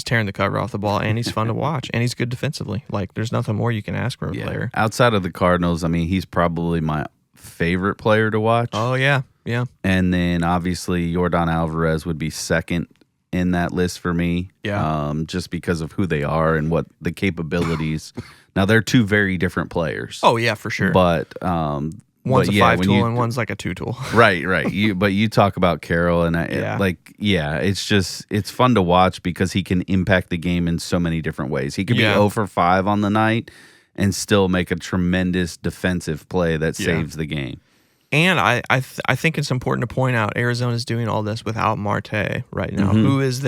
tearing the cover off the ball, and he's fun to watch, and he's good defensively. Like, there's nothing more you can ask from a player. Outside of the Cardinals, I mean, he's probably my favorite player to watch. Oh, yeah. Yeah. And then obviously Yordan Alvarez would be second in that list for me. Yeah. Just because of who they are and what the capabilities. Now, they're 2 very different players. Oh, yeah, for sure. But one's a 5-tool and one's like a 2-tool. Right. But you talk about Carroll, and it's fun to watch because he can impact the game in so many different ways. He could be 0 for 5 on the night and still make a tremendous defensive play that saves the game. And I think it's important to point out Arizona's doing all this without Marte right now, who is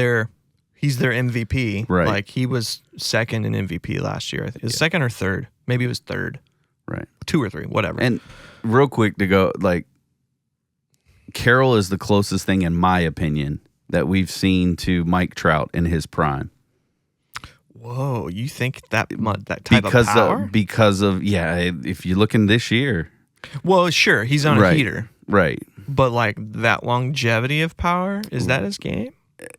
he's their MVP. Right. Like, he was second in MVP last year. I think. Second or third. Maybe it was third. Right. 2 or 3, whatever. And real quick to go, like, Carroll is the closest thing, in my opinion, that we've seen to Mike Trout in his prime. Whoa, you think that type of power? Because of, if you're looking this year. Well, sure, he's on a heater. Right. But, like, that longevity of power, is that his game?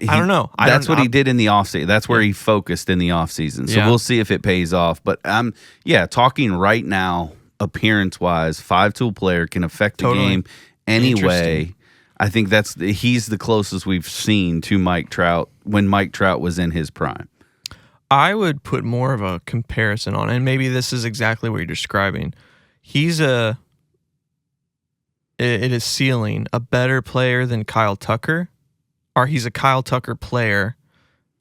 I don't know. That's what he did in the offseason. That's where he focused in the offseason. So we'll see if it pays off. But I'm talking right now, appearance-wise, 5-tool player can affect the game anyway. I think he's the closest we've seen to Mike Trout when Mike Trout was in his prime. I would put more of a comparison on, and maybe this is exactly what you're describing. He's a it is ceiling a better player than Kyle Tucker, or he's a Kyle Tucker player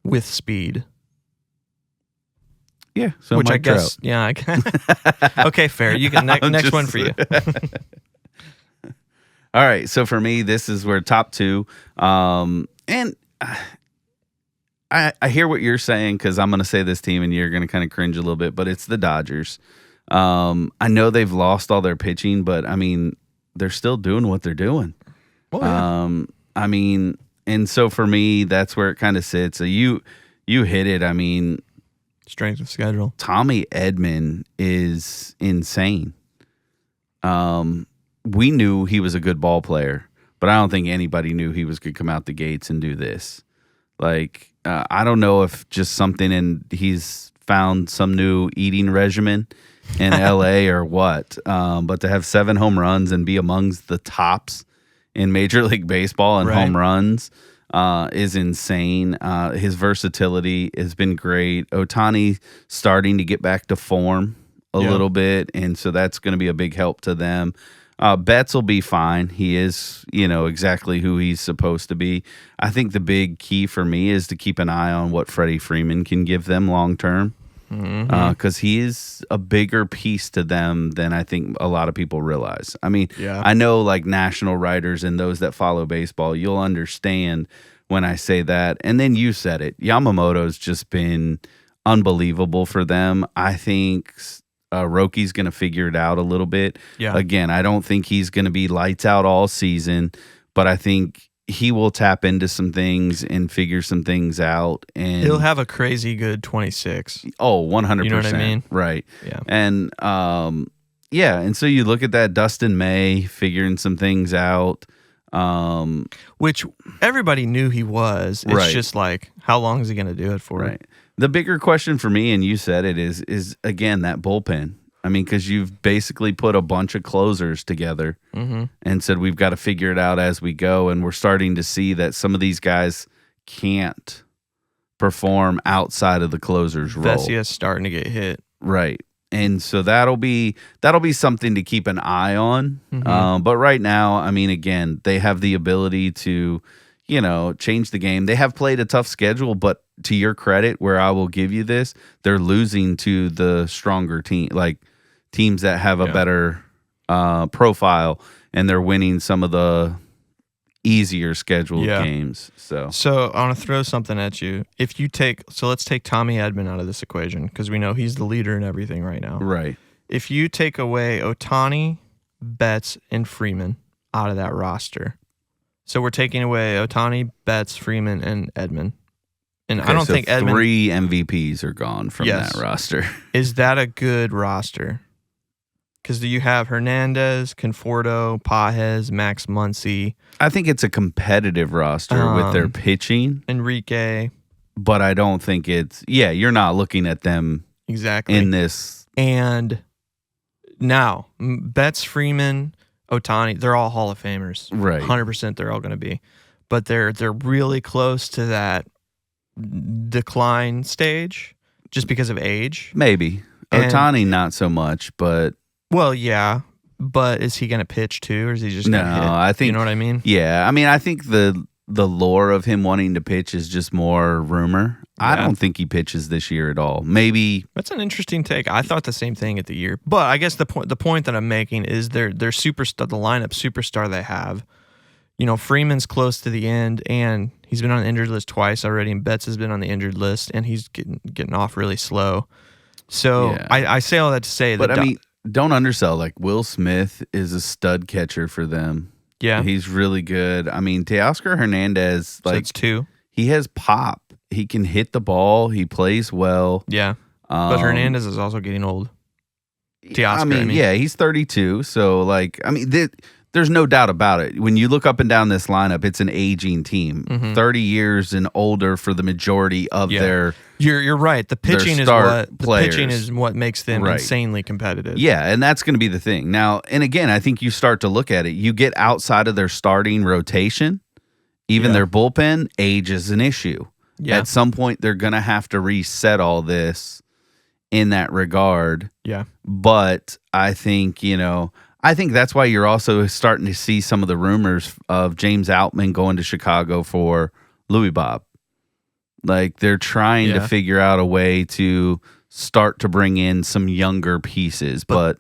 with speed. Yeah, so which Mike I guess, Trout. yeah. Okay, fair. You can next one for you. All right, so for me, this is where top two, and I hear what you're saying because I'm going to say this team and you're going to kind of cringe a little bit, but it's the Dodgers. I know they've lost all their pitching, but I mean, they're still doing what they're doing. Oh, yeah. I mean, and so for me, that's where it kind of sits. So you hit it. I mean, Strength of schedule. Tommy Edman is insane. We knew he was a good ball player, but I don't think anybody knew he was going to come out the gates and do this. Like, I don't know if just something he's found some new eating regimen in LA or what. But to have 7 home runs and be amongst the tops in Major League Baseball and home runs is insane. His versatility has been great. Ohtani starting to get back to form a little bit, and so that's going to be a big help to them. Betts will be fine. He is, exactly who he's supposed to be. I think the big key for me is to keep an eye on what Freddie Freeman can give them long term, because he is a bigger piece to them than I think a lot of people realize. I mean, I know like national writers and those that follow baseball, you'll understand when I say that. And then you said it. Yamamoto's just been unbelievable for them. I think Roki's going to figure it out a little bit. Yeah. Again, I don't think he's going to be lights out all season, but I think he will tap into some things and figure some things out. And he'll have a crazy good 26. Oh, 100%. You know what I mean? Right. Yeah. And and so you look at that Dustin May figuring some things out. Which everybody knew he was. It's just like, how long is he going to do it for? Right. The bigger question for me, and you said it, is again, that bullpen. I mean, because you've basically put a bunch of closers together and said we've got to figure it out as we go. And we're starting to see that some of these guys can't perform outside of the closer's role. Vesia's starting to get hit. Right. And so that'll be something to keep an eye on. But right now, I mean, again, they have the ability to, change the game. They have played a tough schedule, but to your credit, where I will give you this, they're losing to the stronger team, like teams that have a better profile, and they're winning some of the easier scheduled games. So I want to throw something at you. Let's take Tommy Edman out of this equation because we know he's the leader in everything right now. Right. If you take away Ohtani, Betts, and Freeman out of that roster, so we're taking away Ohtani, Betts, Freeman, and Edman. And I don't think Edman... 3 MVPs are gone from that roster. Is that a good roster? Because you have Hernandez, Conforto, Pages, Max Muncy. I think it's a competitive roster with their pitching. Enrique. But I don't think it's... Yeah, you're not looking at them exactly in this... And now, Betts, Freeman, Ohtani, they're all Hall of Famers. Right. 100% they're all going to be. But they're really close to that decline stage just because of age. Maybe. Ohtani, not so much, but... Well, yeah. But is he going to pitch too, or is he just going to hit? I think... You know what I mean? Yeah. I mean, I think the lore of him wanting to pitch is just more rumor. I don't think he pitches this year at all. Maybe... That's an interesting take. I thought the same thing at the year. But I guess the point that I'm making is their superstar, the lineup superstar they have. Freeman's close to the end, and he's been on the injured list twice already, and Betts has been on the injured list, and he's getting off really slow. So I say all that to say that... But I mean, don't undersell. Like, Will Smith is a stud catcher for them. Yeah. He's really good. I mean, Teoscar Hernandez, so it's 2. He has pop. He can hit the ball. He plays well. Yeah. But Hernandez is also getting old. Teoscar, I mean, yeah, he's 32. So, there's no doubt about it. When you look up and down this lineup, it's an aging team. 30 years and older for the majority of their... You're right. The pitching is what makes them insanely competitive. Yeah, and that's going to be the thing. Now, and again, I think you start to look at it. You get outside of their starting rotation, even their bullpen, age is an issue. Yeah. At some point, they're going to have to reset all this in that regard. Yeah. But I think, I think that's why you're also starting to see some of the rumors of James Outman going to Chicago for Louis Bob. Like they're trying to figure out a way to start to bring in some younger pieces, but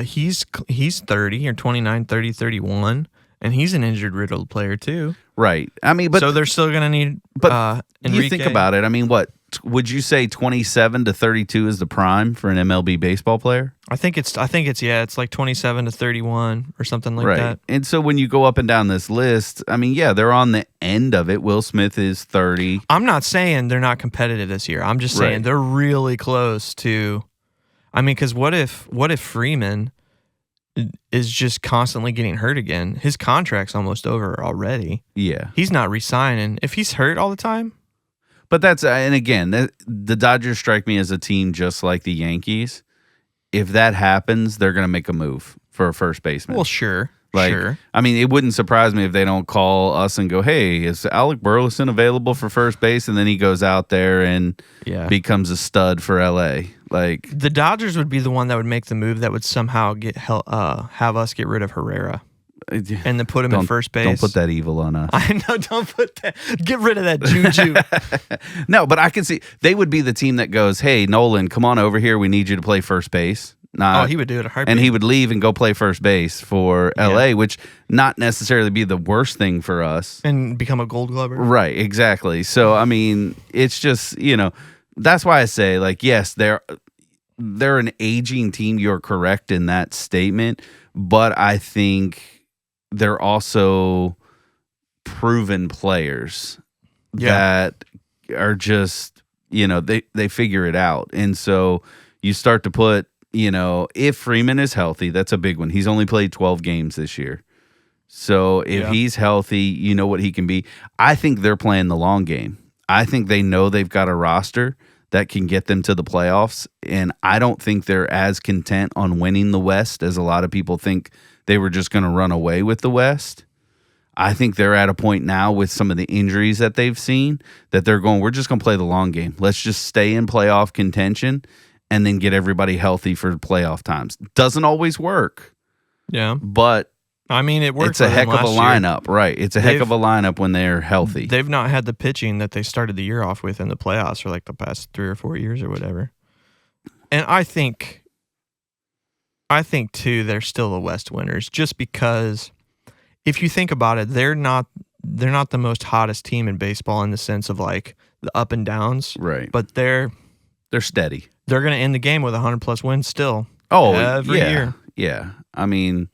he's 30 or 29, 30, 31, and he's an injured riddled player too. Right. I mean, but so they're still going to need Enrique. You think about it. I mean, what would you say 27 to 32 is the prime for an MLB baseball player? I think it's it's like 27 to 31 or something like that. And so when you go up and down this list, I mean, they're on the end of it. Will Smith is 30. I'm not saying they're not competitive this year. I'm just saying they're really close to. I mean, because what if Freeman is just constantly getting hurt again? His contract's almost over already. Yeah, he's not re-signing if he's hurt all the time. But that's and again, the Dodgers strike me as a team just like the Yankees. If that happens, they're going to make a move for a first baseman. Well, sure. I mean, it wouldn't surprise me if they don't call us and go, "Hey, is Alec Burleson available for first base?" And then he goes out there and becomes a stud for LA. Like the Dodgers would be the one that would make the move that would somehow have us get rid of Herrera. And then put him in first base. Don't put that evil on us. I know. Don't put that. Get rid of that juju. No, but I can see they would be the team that goes, "Hey, Nolan, come on over here. We need you to play first base." He would do it a heartbeat. And he would leave and go play first base for LA, which not necessarily be the worst thing for us. And become a Gold Glover. Right, exactly. So I mean, it's just that's why I say yes, they're an aging team. You're correct in that statement, but I think they're also proven players that are just, they figure it out. And so you start to put, if Freeman is healthy, that's a big one. He's only played 12 games this year. So if he's healthy, you know what he can be. I think they're playing the long game. I think they know they've got a roster that can get them to the playoffs. And I don't think they're as content on winning the West as a lot of people think they were just going to run away with the West. I think they're at a point now with some of the injuries that they've seen that they're going, we're just going to play the long game. Let's just stay in playoff contention and then get everybody healthy for playoff times. Doesn't always work. Yeah. But I mean, it works. It's a heck of a lineup, right? It's a heck of a lineup when they're healthy. They've not had the pitching that they started the year off with in the playoffs for like the past 3 or 4 years or whatever. And I think too, they're still the West winners just because if you think about it, they're not the most hottest team in baseball in the sense of like the up and downs. Right. But they're steady. They're going to end the game with 100+ wins still. Every year. Yeah. I mean,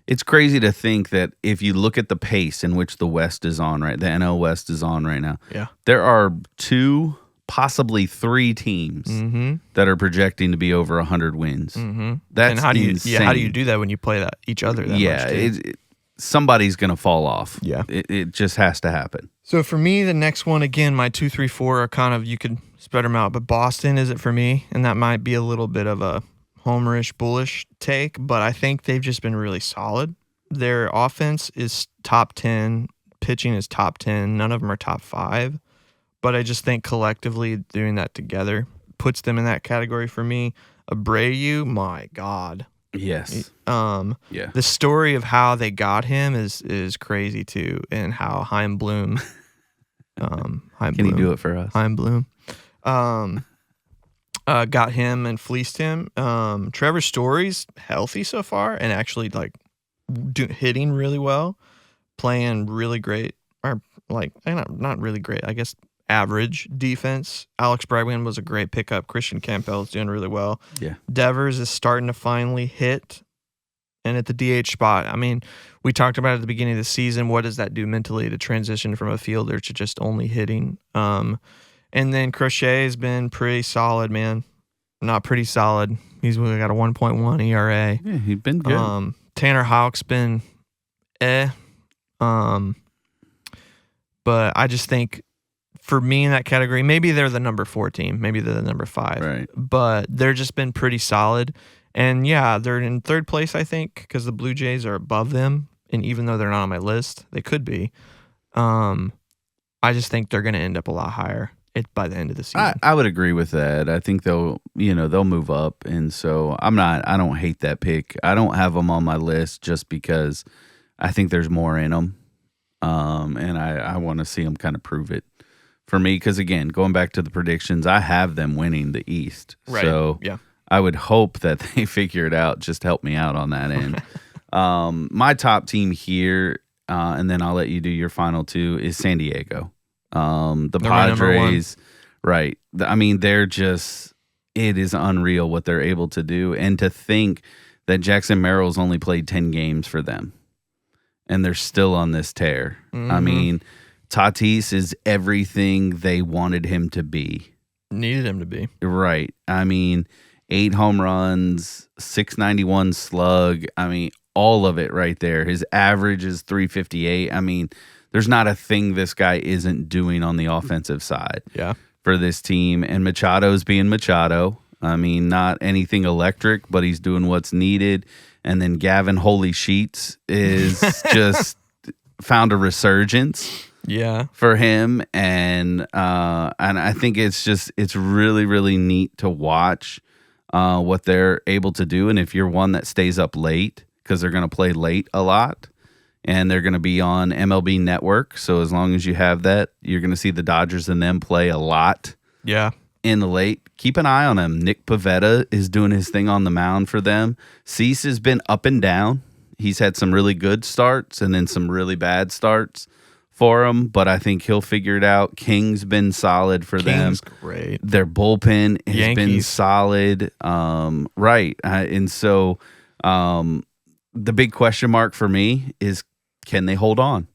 it's crazy to think that if you look at the pace in which the West is on, right? The NL West is on right now. Yeah. There are 2, possibly 3 teams that are projecting to be over 100 wins. Mm-hmm. That's and how insane. how do you do that when you play each other that much? Somebody's going to fall off. Yeah. It just has to happen. So for me, the next one, again, my 2, 3, 4 are kind of, you could spread them out, but Boston is it for me, and that might be a little bit of a homerish, bullish take, but I think they've just been really solid. Their offense is top 10, pitching is top 10, none of them are top 5, but I just think collectively doing that together puts them in that category for me. Abreu, my God. Yes. The story of how they got him is crazy too, and how Chaim Bloom, Can he do it for us? Chaim Bloom, got him and fleeced him. Trevor Story's healthy so far and actually like hitting really well, playing really great, or like not really great, I guess. Average defense. Alex Bregman was a great pickup. Christian Campbell is doing really well. Yeah. Devers is starting to finally hit. And at the DH spot, I mean, we talked about at the beginning of the season, what does that do mentally to transition from a fielder to just only hitting? And then Crochet has been pretty solid, man. Not pretty solid. He's got a 1.1 ERA. Yeah, he's been good. Tanner Houck's been but I just think for me in that category, maybe they're the number 4 team. Maybe they're the number 5. Right. But they're just been pretty solid. And yeah, they're in 3rd place, I think, because the Blue Jays are above them. And even though they're not on my list, they could be. I just think they're going to end up a lot higher. by the end of the season. I would agree with that. I think they'll move up, and so I don't hate that pick. I don't have them on my list just because I think there's more in them, and I want to see them kind of prove it for me. Because again, going back to the predictions, I have them winning the East, Right. so Yeah. I would hope that they figure it out. Just help me out on that end. My top team here, and then I'll let you do your final two, is San Diego. The They're my number one. Padres, right? I mean, it is unreal what they're able to do, and to think that Jackson Merrill's only played 10 games for them, and they're still on this tear. Mm-hmm. I mean, Tatis is everything they wanted him to be. Needed him to be. Right. I mean, 8 home runs, 691 slug. I mean, all of it right there. His average is 358. I mean, there's not a thing this guy isn't doing on the offensive side for this team. And Machado's being Machado. I mean, not anything electric, but he's doing what's needed. And then Gavin Holy Sheets is just found a resurgence. Yeah. For him, and I think it's really, really neat to watch what they're able to do. And if you're one that stays up late, because they're going to play late a lot, and they're going to be on MLB Network, so as long as you have that, you're going to see the Dodgers and them play a lot. Yeah. In the late, keep an eye on him. Nick Pivetta is doing his thing on the mound for them. Cease has been up and down. He's had some really good starts and then some really bad starts for him, but I think he'll figure it out. King's been solid for them. Great. Their bullpen has been Yankees. solid. Right. And so the big question mark for me is, can they hold on?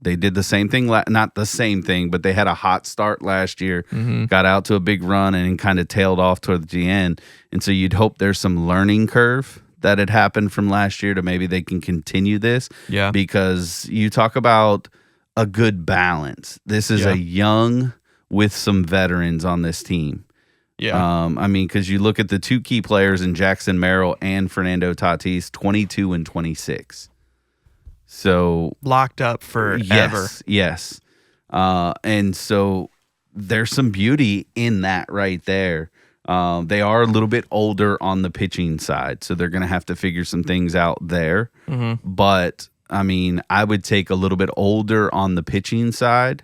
They did the same thing, not the same thing, but they had a hot start last year, got out to a big run and kind of tailed off towards the end. And so you'd hope there's some learning curve that had happened from last year to maybe they can continue this. Yeah. Because you talk about a good balance. This is a young with some veterans on this team. Yeah. I mean, because you look at the two key players in Jackson Merrill and Fernando Tatis, 22 and 26. So Locked up forever. Yes. And so there's some beauty in that right there. They are a little bit older on the pitching side, so they're going to have to figure some things out there. But I mean, I would take a little bit older on the pitching side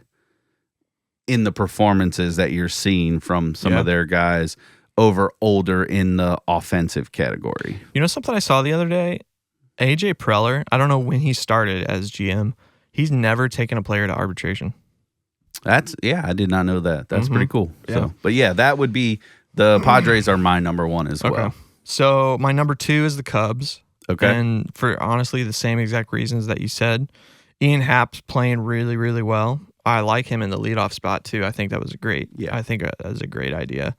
in the performances that you're seeing from some of their guys over older in the offensive category. You know something I saw the other day? AJ Preller, I don't know when he started as GM. He's never taken a player to arbitration. I did not know that. That's pretty cool. Yeah. So, but yeah, that would be the Padres are my number one as well. So my number two is the Cubs. Okay. And for honestly the same exact reasons that you said. Ian Happ's playing really, really well. I like him in the leadoff spot too. I think that was I think that was a great idea.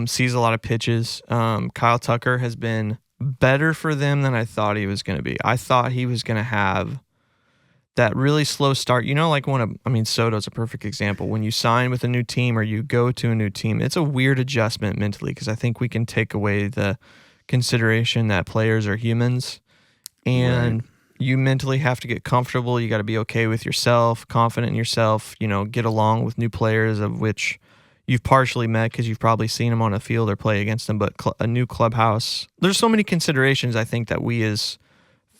Sees a lot of pitches. Kyle Tucker has been better for them than I thought he was going to be. I thought he was going to have that really slow start. You know, like Soto's a perfect example. When you sign with a new team or you go to a new team, it's a weird adjustment mentally because I think we can take away the consideration that players are humans and you mentally have to get comfortable. You got to be okay with yourself, confident in yourself, get along with new players of which you've partially met because you've probably seen them on a field or play against them, but a new clubhouse. There's so many considerations I think that we as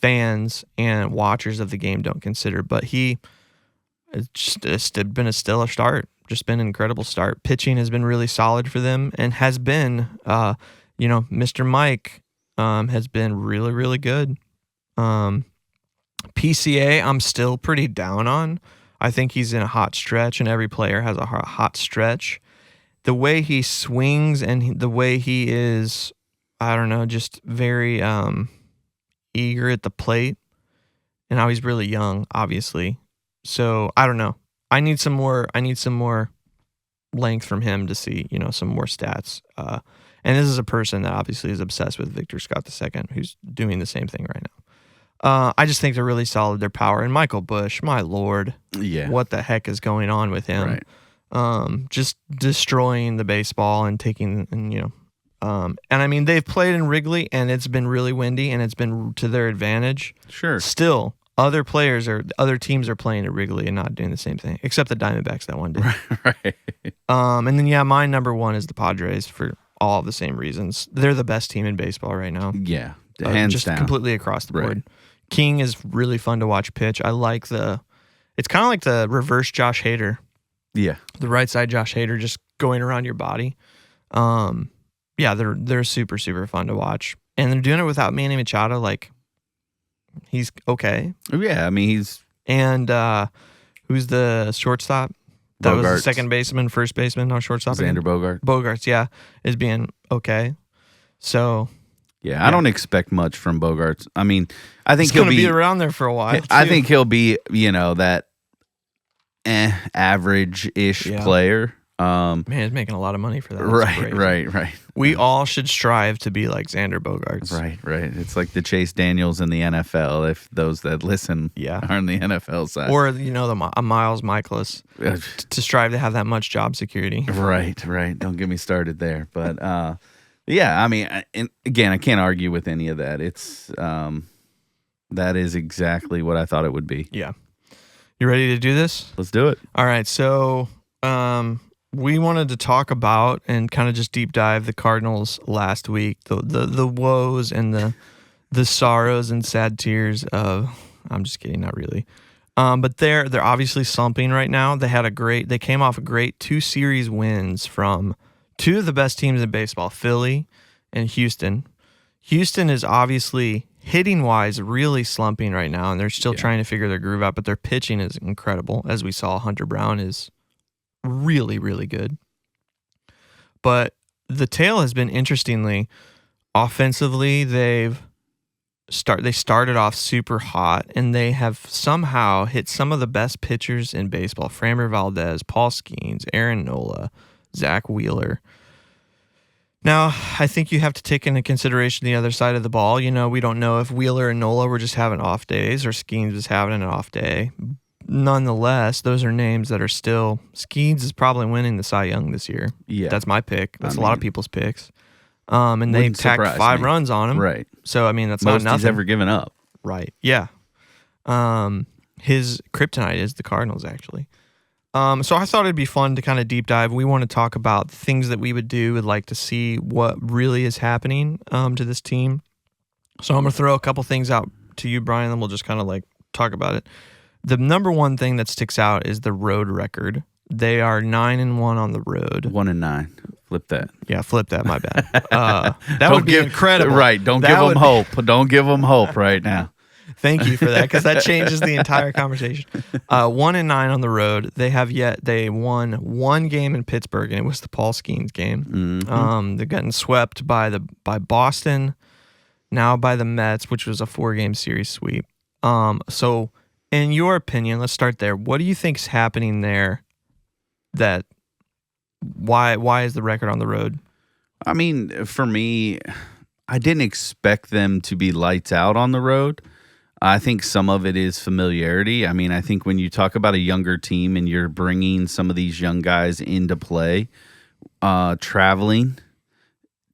fans and watchers of the game don't consider, but it's been a stellar start. Just been an incredible start. Pitching has been really solid for them and has been, Mr. Mike has been really, really good. PCA, I'm still pretty down on. I think he's in a hot stretch, and every player has a hot stretch. The way he swings and the way he is, I don't know, just very eager at the plate. And now he's really young, obviously. So I don't know. I need some more length from him to see, some more stats. And this is a person that obviously is obsessed with Victor Scott II, who's doing the same thing right now. I just think they're really solid. Their power. And Michael Busch, my Lord. Yeah. What the heck is going on with him? Right. Just destroying the baseball and taking, and I mean, they've played in Wrigley and it's been really windy and it's been to their advantage. Sure. Still, other players or other teams are playing at Wrigley and not doing the same thing, except the Diamondbacks that one did. Right. And then, my number one is the Padres for all the same reasons. They're the best team in baseball right now. Yeah, hands just down. completely across the board. Right. King is really fun to watch pitch. I like it's kind of like the reverse Josh Hader. Yeah. The right side Josh Hader just going around your body. They're super, super fun to watch. And they're doing it without Manny Machado. Like, he's okay. Yeah, I mean, he's... And who's the shortstop? That was the Bogarts. second baseman, first baseman, no shortstop. Xander again? Bogart. Bogarts, yeah, is being okay. So... Yeah, I don't expect much from Bogarts. I mean, I think he'll be around there for a while. I think he'll be, that average-ish player. Man, he's making a lot of money for that. That's Right. We all should strive to be like Xander Bogarts. Right. It's like the Chase Daniels in the NFL, if those that listen are on the NFL side. Or, the Miles Michaelis, to strive to have that much job security. Right. Don't get me started there. But, I mean, and again, I can't argue with any of that. It's that is exactly what I thought it would be. Yeah. You ready to do this? Let's do it. All right. So, we wanted to talk about and kind of just deep dive the Cardinals last week, the woes and the sorrows and sad tears of. I'm just kidding, not really. But they're obviously slumping right now. They came off a great 2 series wins from 2 of the best teams in baseball, Philly and Houston. Houston is obviously hitting wise really slumping right now, and they're still trying to figure their groove out. But their pitching is incredible, as we saw. Hunter Brown is really, really good. But the tale has been, interestingly, offensively, they started off super hot, and they have somehow hit some of the best pitchers in baseball. Framber Valdez, Paul Skeens, Aaron Nola, Zach Wheeler. Now, I think you have to take into consideration the other side of the ball. We don't know if Wheeler and Nola were just having off days or Skeens was having an off day. Nonetheless, those are names that are still... Skeens is probably winning the Cy Young this year. Yeah. That's my pick. That's a lot of people's picks. And they tacked 5 runs on him. Right. So, I mean, that's most not nothing. he's ever given up. Right. Yeah. His kryptonite is the Cardinals, actually. So I thought it'd be fun to kind of deep dive. We want to talk about things that we would do. Would like to see what really is happening to this team. So I'm going to throw a couple things out to you, Brian, and we'll just kind of talk about it. The number one thing that sticks out is the road record. They are 9-1 on the road. 1-9. Flip that. Yeah, flip that. My bad. That would be incredible. Right. Don't give them hope. Don't give them hope right now. Thank you for that, because that changes the entire conversation. 1-9 on the road. They won 1 game in Pittsburgh, and it was the Paul Skeens game. Mm-hmm. They're getting swept by Boston, now by the Mets, which was a 4-game series sweep. So, in your opinion, let's start there. What do you think's happening there? Why is the record on the road? I mean, for me, I didn't expect them to be lights out on the road. I think some of it is familiarity. I mean, I think when you talk about a younger team and you're bringing some of these young guys into play, traveling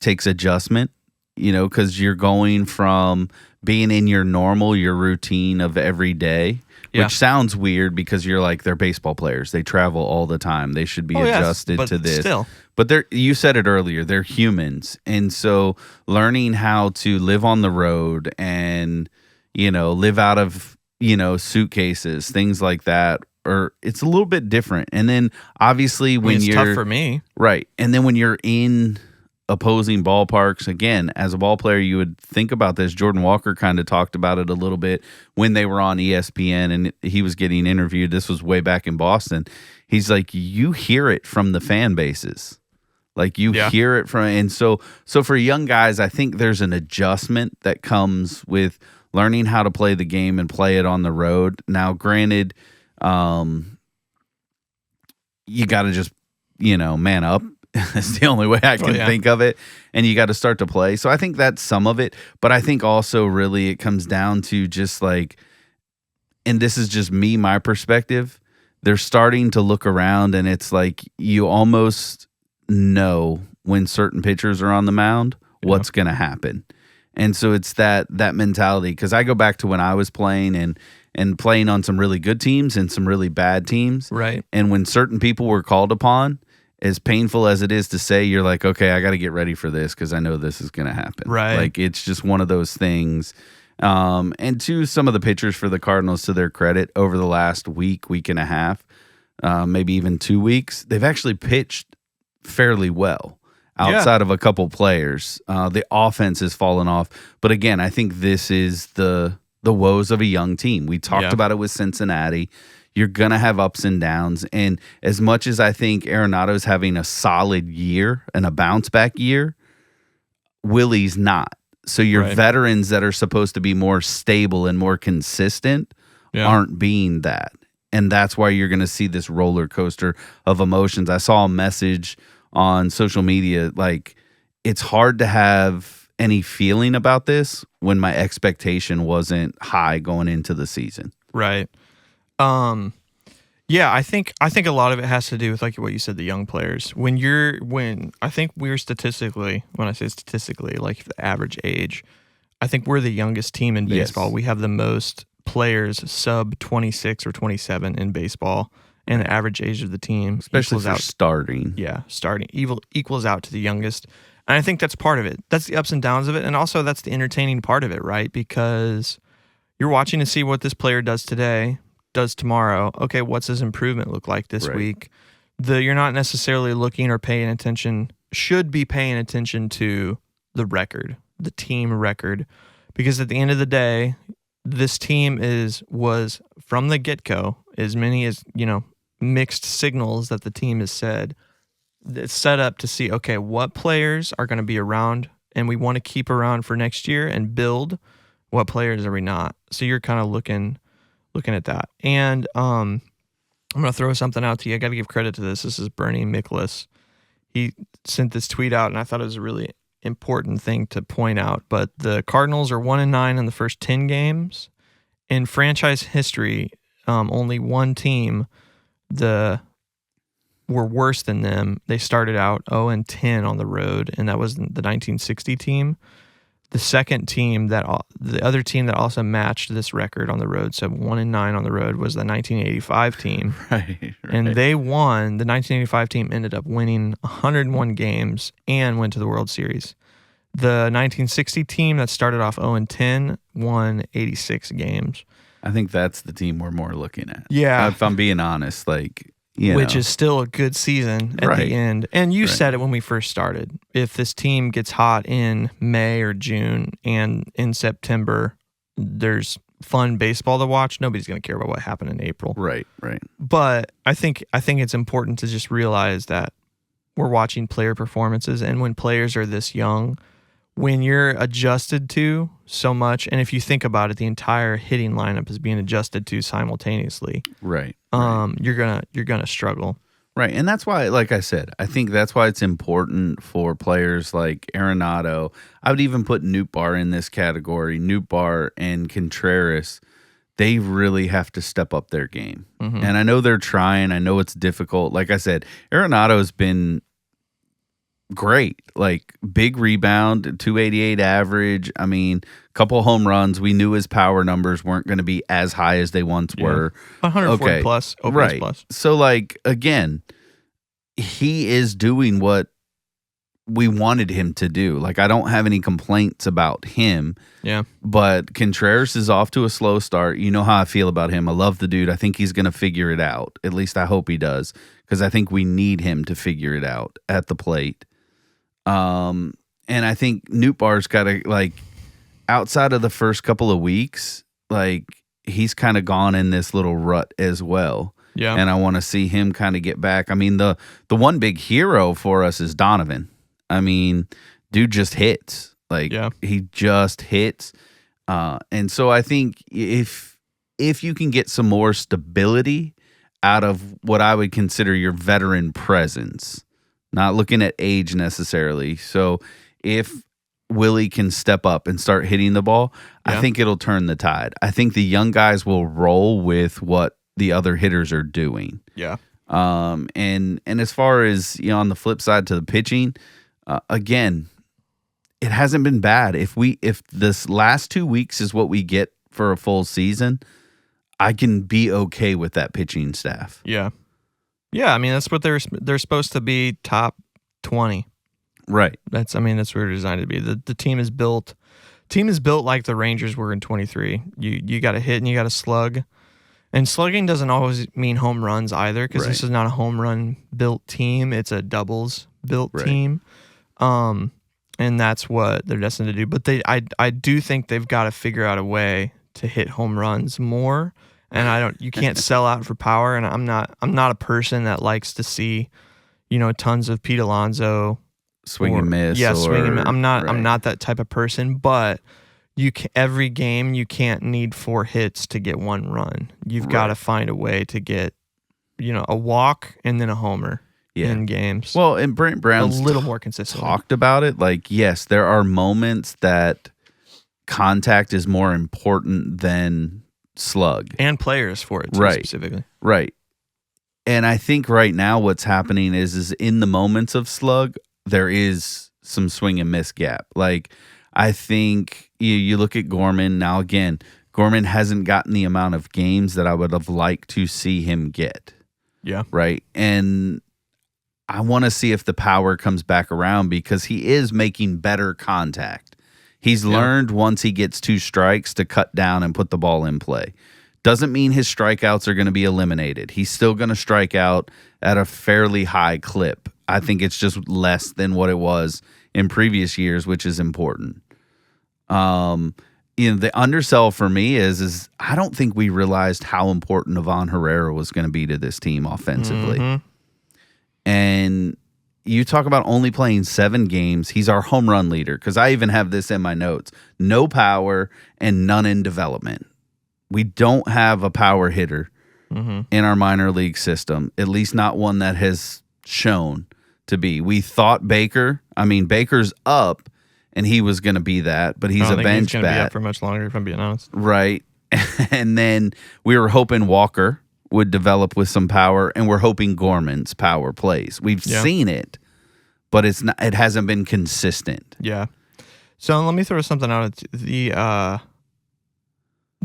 takes adjustment, because you're going from being in your routine of every day, which sounds weird because you're like, they're baseball players. They travel all the time. They should be adjusted to this. Still. But you said it earlier, they're humans. And so learning how to live on the road and live out of, suitcases, things like that, or it's a little bit different. And then obviously it's tough for me. Right. And then when you're in opposing ballparks, again, as a ball player, you would think about this. Jordan Walker kind of talked about it a little bit when they were on ESPN and he was getting interviewed. This was way back in Boston. He's like, you hear it from the fan bases. Like you hear it from, and so for young guys, I think there's an adjustment that comes with learning how to play the game and play it on the road. Now, granted, you got to just, man up. It's the only way I can think of it. And you got to start to play. So I think that's some of it. But I think also really it comes down to just like, and this is just me, my perspective, they're starting to look around and it's like you almost know when certain pitchers are on the mound, what's going to happen. And so it's that mentality, because I go back to when I was playing and playing on some really good teams and some really bad teams. Right. And when certain people were called upon, as painful as it is to say, you're like, okay, I got to get ready for this because I know this is going to happen. Right. Like, it's just one of those things. And to some of the pitchers for the Cardinals, to their credit, over the last week and a half, maybe even 2 weeks, they've actually pitched fairly well outside of a couple players. The offense has fallen off. But again, I think this is the woes of a young team. We talked about it with Cincinnati. You're going to have ups and downs. And as much as I think Arenado's having a solid year and a bounce back year, Willie's not. So your veterans that are supposed to be more stable and more consistent aren't being that. And that's why you're going to see this roller coaster of emotions. I saw a message on social media, like, it's hard to have any feeling about this when my expectation wasn't high going into the season. Right. Yeah, I think a lot of it has to do with, like what you said, the young players. When I think we're statistically, when I say statistically, like the average age, I think we're the youngest team in baseball. Yes. We have the most players sub 26 or 27 in baseball, and the average age of the team, especially for starting. Yeah, starting equals out to the youngest. And I think that's part of it. That's the ups and downs of it, and also that's the entertaining part of it, right? Because you're watching to see what this player does today, does tomorrow. Okay, what's his improvement look like this week? You're not necessarily looking or paying attention, should be paying attention to the record, the team record, because at the end of the day, this team was from the get-go, as many as, mixed signals that the team has said, it's set up to see, okay, what players are going to be around and we want to keep around for next year and build, what players are we not? So you're kind of looking at that. And I'm going to throw something out to you. I got to give credit to this. This is Bernie Miklasz. He sent this tweet out, and I thought it was a really important thing to point out. But the Cardinals are 1-9 in the first 10 games. In franchise history, only one team were worse than them. They started out 0-10 on the road, and that was the 1960 team. The second team the other team that also matched this record on the road, so 1-9 on the road, was the 1985 team. Right. And they won. The 1985 team ended up winning 101 games and went to the World Series. The 1960 team that started off 0-10 won 86 games. I think that's the team we're more looking at. Yeah. If I'm being honest, which is still a good season at the end. And you said it when we first started. If this team gets hot in May or June and in September, there's fun baseball to watch, nobody's going to care about what happened in April. Right. But I think it's important to just realize that we're watching player performances, and when players are this young, when you're adjusted to so much, and if you think about it, the entire hitting lineup is being adjusted to simultaneously. Right. You're gonna struggle. Right. And that's why, like I said, I think that's why it's important for players like Arenado. I would even put Nootbaar in this category. Nootbaar and Contreras, they really have to step up their game. Mm-hmm. And I know they're trying. I know it's difficult. Like I said, Arenado's been great, like big rebound, 288 average. I mean, couple home runs. We knew his power numbers weren't going to be as high as they once were. 140 plus, OPS plus. So, again, he is doing what we wanted him to do. I don't have any complaints about him. Yeah. But Contreras is off to a slow start. You know how I feel about him. I love the dude. I think he's going to figure it out. At least I hope he does, because I think we need him to figure it out at the plate. And I think Nootbaar's got to, outside of the first couple of weeks, he's kind of gone in this little rut as well. Yeah. And I want to see him kind of get back. I mean, the one big hero for us is Donovan. I mean, dude just hits. He just hits. And so I think if you can get some more stability out of what I would consider your veteran presence, not looking at age necessarily. So if Willie can step up and start hitting the ball, I think it'll turn the tide. I think the young guys will roll with what the other hitters are doing. Yeah. And as far as, on the flip side to the pitching, again, it hasn't been bad. If this last 2 weeks is what we get for a full season, I can be okay with that pitching staff. Yeah. Yeah, I mean, that's what they're supposed to be, top 20. Right. That's what they're designed to be. The team is built like the Rangers were in 23. You got to hit and you got to slug. And slugging doesn't always mean home runs either, because this is not a home run built team. It's a doubles built team. And that's what they're destined to do. But I do think they've got to figure out a way to hit home runs more. And you can't sell out for power. And I'm not a person that likes to see, tons of Pete Alonso swing and miss. Yeah, swing and miss. I'm not that type of person, but every game you can't need 4 hits to get 1 run. You've got to find a way to get, a walk and then a homer in games. Well, and Brent Brown's a little more consistent. Talked about it. Like, yes, there are moments that contact is more important than slug. And players for it too, specifically. Right. And I think right now what's happening is in the moments of slug, there is some swing and miss gap. Like, I think you look at Gorman. Now, again, Gorman hasn't gotten the amount of games that I would have liked to see him get. Yeah. Right. And I want to see if the power comes back around, because he is making better contact. He's learned once he gets 2 strikes to cut down and put the ball in play. Doesn't mean his strikeouts are going to be eliminated. He's still going to strike out at a fairly high clip. I think it's just less than what it was in previous years, which is important. The undersell for me is I don't think we realized how important Ivan Herrera was going to be to this team offensively. Mm-hmm. And you talk about only playing 7 games. He's our home run leader, because I even have this in my notes. No power and none in development. We don't have a power hitter in our minor league system, at least not one that has shown to be. We thought Baker's up, and he was going to be that, but he's a bench he's bat. Be up for much longer, if I'm being honest. Right. And then we were hoping Walker would develop with some power, and we're hoping Gorman's power plays. We've seen it, but it hasn't been consistent. Yeah. So let me throw something out.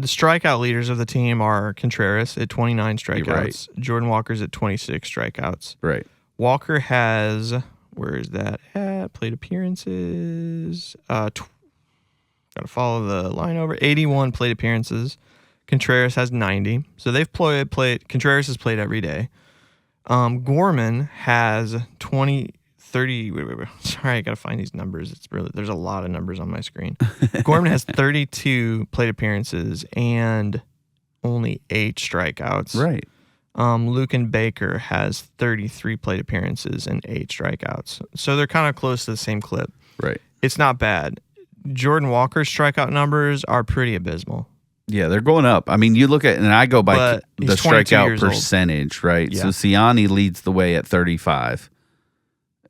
The strikeout leaders of the team are Contreras at 29 strikeouts. Right. Jordan Walker's at 26 strikeouts. Right. Walker has, where is that at? Plate appearances. Got to follow the line over. 81 plate appearances. Contreras has 90. So they've played. Contreras has played every day. Gorman has 30. Wait. Sorry, I got to find these numbers. There's a lot of numbers on my screen. Gorman has 32 plate appearances and only 8 strikeouts. Right. Luke and Baker has 33 plate appearances and 8 strikeouts. So they're kind of close to the same clip. Right. It's not bad. Jordan Walker's strikeout numbers are pretty abysmal. Yeah, they're going up. I mean, you look at, and I go by But the he's 22 strikeout years old. percentage, right? Yeah. So Ciani leads the way at 35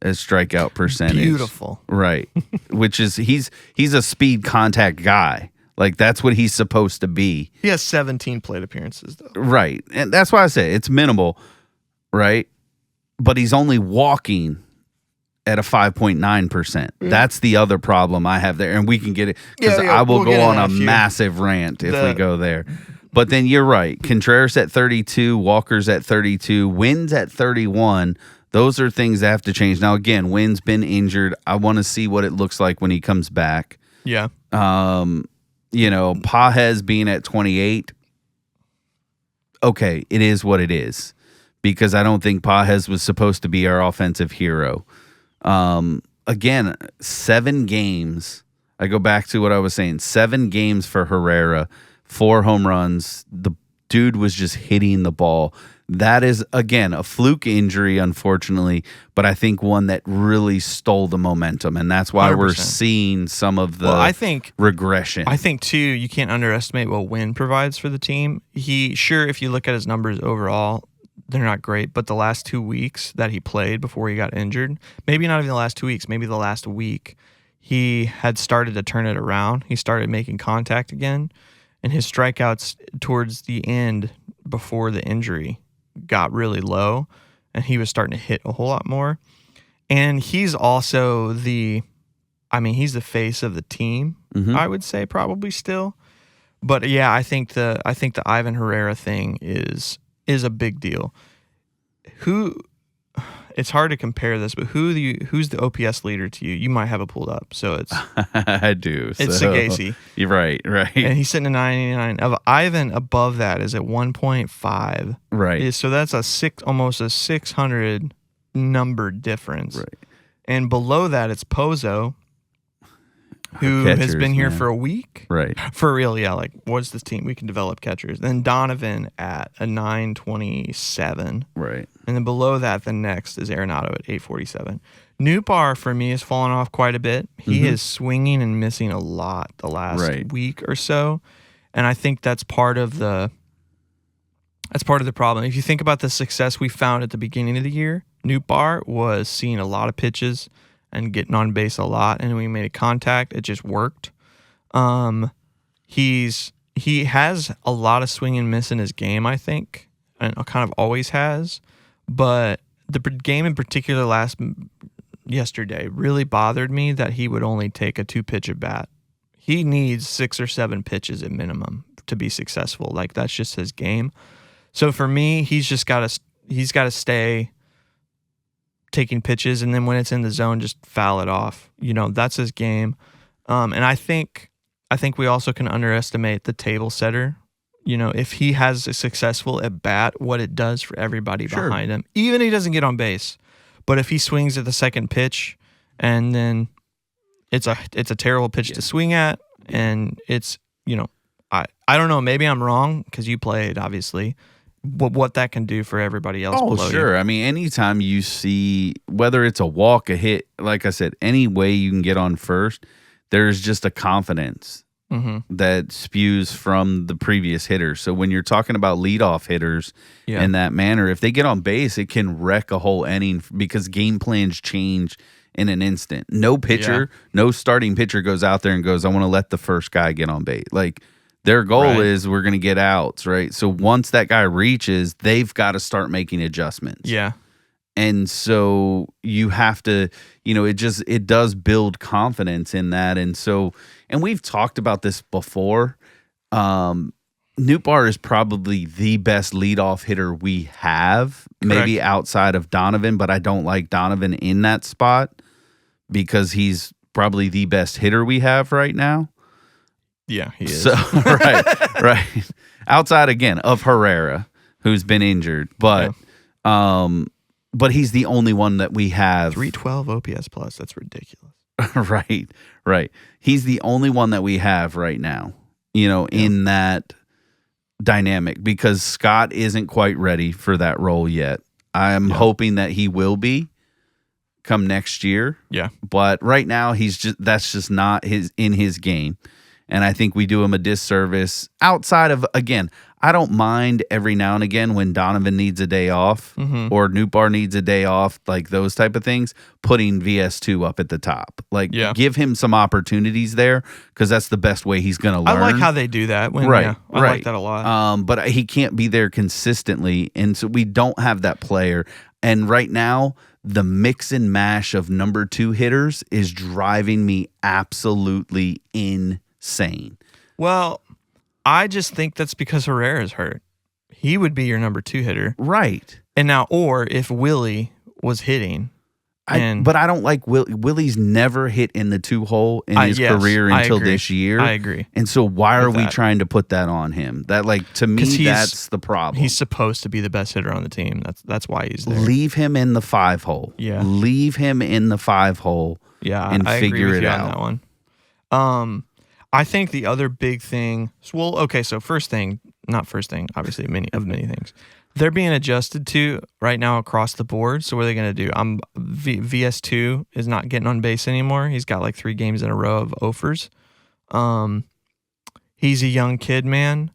as strikeout percentage. Beautiful. Right. Which is, he's a speed contact guy. Like, that's what he's supposed to be. He has 17 plate appearances, though. Right. And that's why I say it's minimal, right? But he's only walking at a 5.9%. That's the other problem I have there. And we can get it, because I will go on a massive rant if we go there. But then you're right. Contreras at 32, Walker's at 32, Wynn's at 31. Those are things that have to change. Now, again, Wynn's been injured. I want to see what it looks like when he comes back. Yeah. Pages being at 28. Okay, it is what it is, because I don't think Pages was supposed to be our offensive hero. Again, 7 games. I go back to what I was saying. 7 games for Herrera, 4 home runs. The dude was just hitting the ball. That is, again, a fluke injury, unfortunately, but I think one that really stole the momentum, and that's why 100%. We're seeing some of the regression. I think, too, you can't underestimate what Wynn provides for the team. If you look at his numbers overall, they're not great, but the last 2 weeks that he played before he got injured, maybe not even the last 2 weeks, maybe the last week, he had started to turn it around. He started making contact again, and his strikeouts towards the end before the injury got really low, and he was starting to hit a whole lot more. And he's also he's the face of the team, I would say, probably still. But yeah, I think the Ivan Herrera thing is a big deal. It's hard to compare this, but who's the OPS leader to you? You might have it pulled up, so it's I do. It's Sagasi. You're right, and he's sitting at 989. Of Ivan above that is at 1.5. Right. So that's almost a 600 number difference. Right. And below that, it's Pozo, who has been here for a week. Right. For real, yeah. Like, what's this team? We can develop catchers. Then Donovan at a 927. Right. And then below that, the next is Arenado at 847. Newbar, for me, has fallen off quite a bit. He is swinging and missing a lot the last week or so. And I think that's part of the problem. If you think about the success we found at the beginning of the year, Newbar was seeing a lot of pitches and getting on base a lot, and when we made a contact, it just worked. He has a lot of swing and miss in his game, I think, and kind of always has. But the game in particular yesterday really bothered me that he would only take a 2-pitch at bat. He needs 6 or 7 pitches at minimum to be successful. Like, that's just his game. So for me, he's got to stay taking pitches, and then when it's in the zone, just foul it off. That's his game. And I think we also can underestimate the table setter. If he has a successful at bat, what it does for everybody behind him, even if he doesn't get on base. But if he swings at the second pitch, and then it's a terrible pitch to swing at, and it's I don't know, maybe I'm wrong because you played, obviously. What that can do for everybody else below you. Sure. I mean, anytime you see, whether it's a walk, a hit, like I said, any way you can get on first, there's just a confidence that spews from the previous hitters. So when you're talking about leadoff hitters in that manner, if they get on base, it can wreck a whole inning because game plans change in an instant. No starting pitcher goes out there and goes, I want to let the first guy get on base. Like, their goal is we're going to get outs, right? So once that guy reaches, they've got to start making adjustments. Yeah. And so you have to, it does build confidence in that. And we've talked about this before. Newbar is probably the best leadoff hitter we have, maybe outside of Donovan, but I don't like Donovan in that spot because he's probably the best hitter we have right now. Yeah, he is. So, right. Outside, again, of Herrera, who's been injured. But he's the only one that we have. 312 OPS plus. That's ridiculous. Right. He's the only one that we have right now, in that dynamic because Scott isn't quite ready for that role yet. I'm hoping that he will be come next year. Yeah. But right now, that's just not in his game. And I think we do him a disservice outside of, again, I don't mind every now and again when Donovan needs a day off or Newbar needs a day off, like those type of things, putting VS2 up at the top. Like, give him some opportunities there because that's the best way he's going to learn. I like how they do that. I like that a lot. But he can't be there consistently, and so we don't have that player. And right now, the mix and mash of number 2 hitters is driving me absolutely insane. Well, I just think that's because Herrera's hurt. He would be your number 2 hitter. Right. And now, or if Willie was hitting. But I don't like Willie's never hit in the 2-hole in his career until this year. I agree. And so why are we trying to put that on him? That, like, to me, that's the problem. He's supposed to be the best hitter on the team. That's why he's there. Leave him in the 5-hole. Yeah. Leave him in the 5-hole. Yeah, and I figure agree with it you out. On that one. I think the other big thing, so first thing, obviously many things. They're being adjusted to right now across the board. So what are they going to do? VS2 is not getting on base anymore. He's got like 3 games in a row of offers. He's a young kid, man.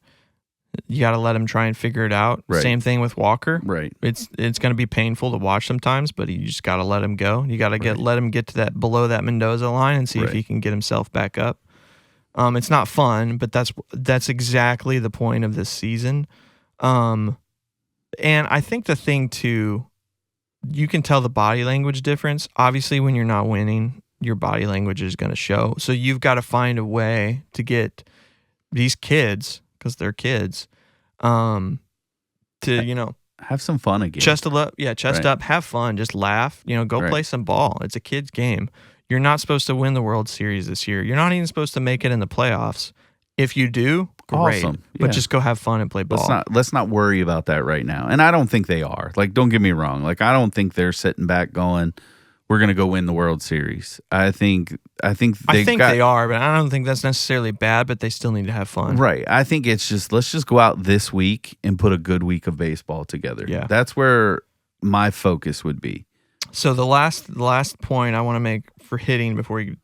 You got to let him try and figure it out. Right. Same thing with Walker. Right. It's going to be painful to watch sometimes, but you just got to let him go. You got to let him get to that below that Mendoza line and see if he can get himself back up. It's not fun, but that's exactly the point of this season. And I think the thing too, you can tell the body language difference. Obviously, when you're not winning, your body language is going to show. So you've got to find a way to get these kids, because they're kids, to, have some fun again. chest up, Right. up, have fun, just laugh, go Right. play some ball. It's a kid's game. You're not supposed to win the World Series this year. You're not even supposed to make it in the playoffs. If you do, great. Awesome. But Yeah. just go have fun and play ball. Let's not worry about that right now. And I don't think they are. Like, don't get me wrong. Like, I don't think they're sitting back going, we're going to go win the World Series. I think they are, but I don't think that's necessarily bad, but they still need to have fun. Right. I think it's just, let's just go out this week and put a good week of baseball together. Yeah. That's where my focus would be. So the last point I want to make for hitting before you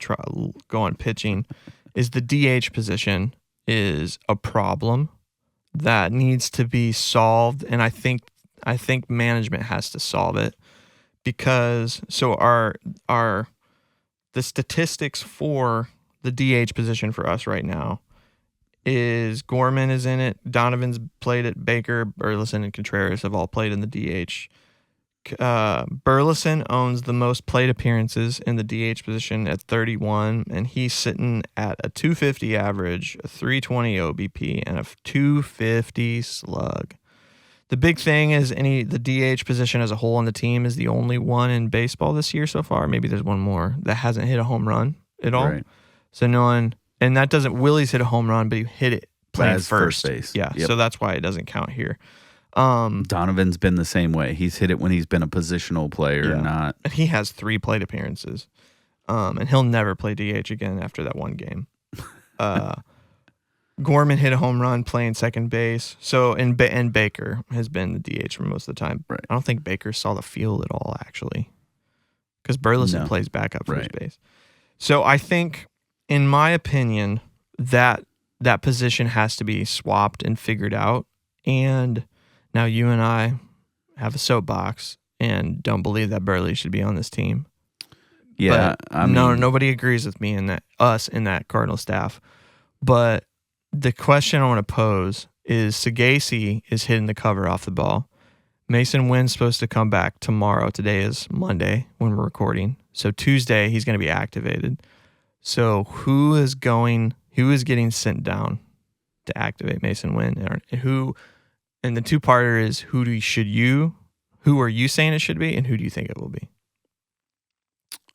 go on pitching is the DH position is a problem that needs to be solved, and I think management has to solve it, because the statistics for the DH position for us right now is Gorman is in it, Donovan's played it, Baker, Burleson, and Contreras have all played in the DH. Burleson owns the most plate appearances in the DH position at 31, and he's sitting at a 250 average, a 320 OBP, and a 250 slug. The big thing is the DH position as a whole on the team is the only one in baseball this year so far. Maybe there's one more that hasn't hit a home run at all. Right. So no one, and that doesn't. Willie's hit a home run, but he hit it playing As first base. Yeah, Yep. so that's why it doesn't count here. Donovan's been the same way. He's hit it when he's been a positional player, Yeah. not. And he has 3 plate appearances. And he'll never play DH again after that one game. Gorman hit a home run playing second base. So and Baker has been the DH for most of the time. Right. I don't think Baker saw the field at all, actually, because Burleson No. plays backup first Right. base. So I think, in my opinion, that position has to be swapped and figured out. And now you and I have a soapbox and don't believe that Burley should be on this team. Yeah. But nobody agrees with me in that, us in that Cardinal staff. But the question I want to pose is Sagasi is hitting the cover off the ball. Mason Wynn's supposed to come back tomorrow. Today is Monday when we're recording. So Tuesday he's going to be activated. So who is getting sent down to activate Mason Wynn? And the two-parter is who are you saying it should be, and who do you think it will be?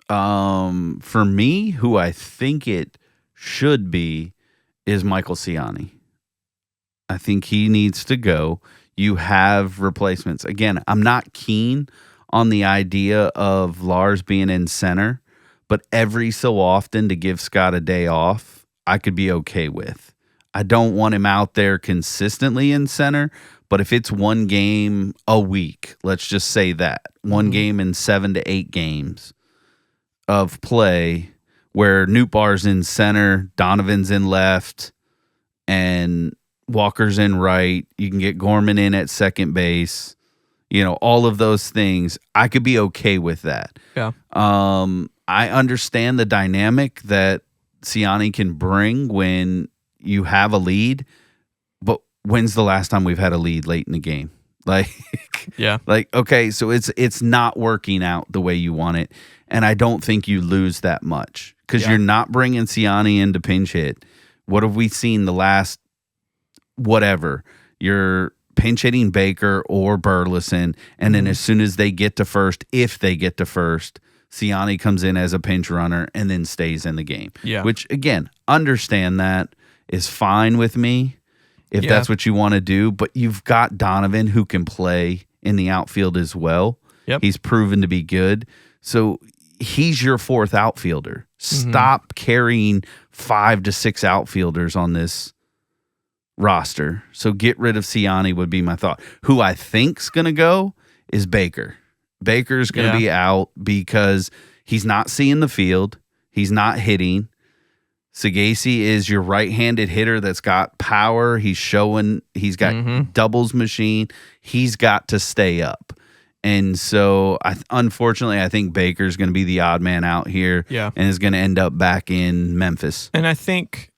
For me, who I think it should be is Michael Ciani. I think he needs to go. You have replacements. Again, I'm not keen on the idea of Lars being in center, but every so often to give Scott a day off, I could be okay with. I don't want him out there consistently in center, but if it's one game a week, let's just say that, one game in 7 to 8 games of play where Nootbaar's in center, Donovan's in left, and Walker's in right. You can get Gorman in at second base. All of those things. I could be okay with that. Yeah. I understand the dynamic that Ciani can bring when you have a lead, but when's the last time we've had a lead late in the game? Okay, so it's not working out the way you want it, and I don't think you lose that much because you're not bringing Ciani in to pinch hit. What have we seen the last whatever? You're pinch hitting Baker or Burleson, and then as soon as they get to first, if they get to first, Ciani comes in as a pinch runner and then stays in the game. Yeah. Which, again, understand that is fine with me if that's what you want to do, but you've got Donovan who can play in the outfield as well. Yep. He's proven to be good. So he's your fourth outfielder. Stop carrying 5 to 6 outfielders on this roster. So get rid of Ciani would be my thought. Who I think's going to go is Baker. Baker's going to be out because he's not seeing the field. He's not hitting. Sagasi is your right-handed hitter that's got power. He's got doubles machine. He's got to stay up. And so, unfortunately, I think Baker's going to be the odd man out here and is going to end up back in Memphis. And I think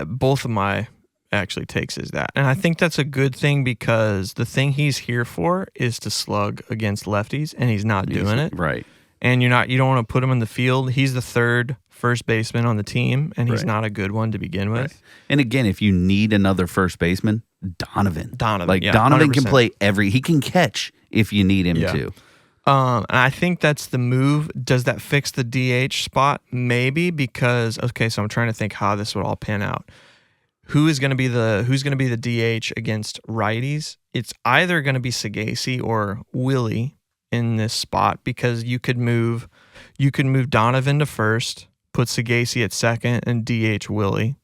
both of my actually takes is that. And I think that's a good thing because the thing he's here for is to slug against lefties, and he's not doing it. Right. and you don't want to put him in the field. He's the third first baseman on the team, and he's not a good one to begin with. Right. And again, if you need another first baseman, Donovan. Yeah, Donovan 100%. can play he can catch if you need him to. And I think that's the move. Does that fix the DH spot? Maybe, because so I'm trying to think how this would all pan out. Who's going to be the DH against righties? It's either going to be Sagasi or Willie in this spot, because you could move Donovan to first, put Sagasi at second, and DH Willie.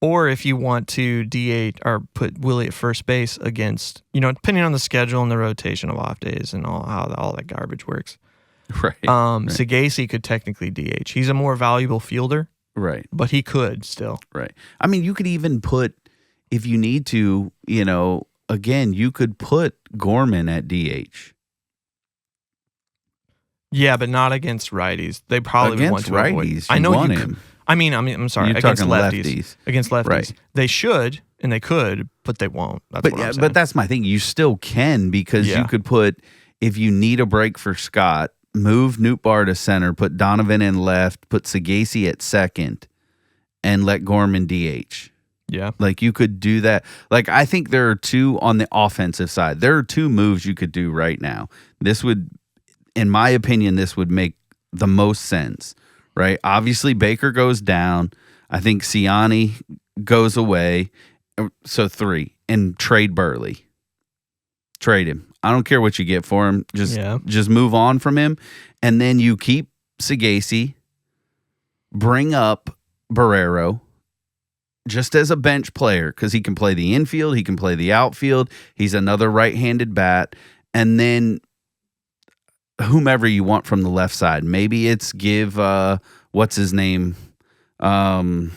Or if you want to DH or put Willie at first base against, depending on the schedule and the rotation of off days and all that garbage works. Right. Sagasi could technically DH. He's a more valuable fielder. Right. But he could still. Right. I mean, you could even put, if you need to, again, you could put Gorman at DH. Yeah, but not against righties. They probably would want to righties, avoid. I know want you. him. I'm sorry. You're against talking lefties. Against lefties, Right. They should and they could, but they won't. That's what I'm saying. But that's my thing. You still can, because you could put, if you need a break for Scott, move Nootbaar to center, put Donovan in left, put Sagasi at second, and let Gorman DH. Yeah. Like, you could do that. Like, I think there are two on the offensive side. There are two moves you could do right now. This would, in my opinion, this would make the most sense, right? Obviously, Baker goes down. I think Siani goes away. So 3. And trade Burley. Trade him. I don't care what you get for him. Just move on from him. And then you keep Sagasi, bring up Barrero just as a bench player, because he can play the infield, he can play the outfield. He's another right-handed bat. And then whomever you want from the left side. Maybe it's give what's his name? The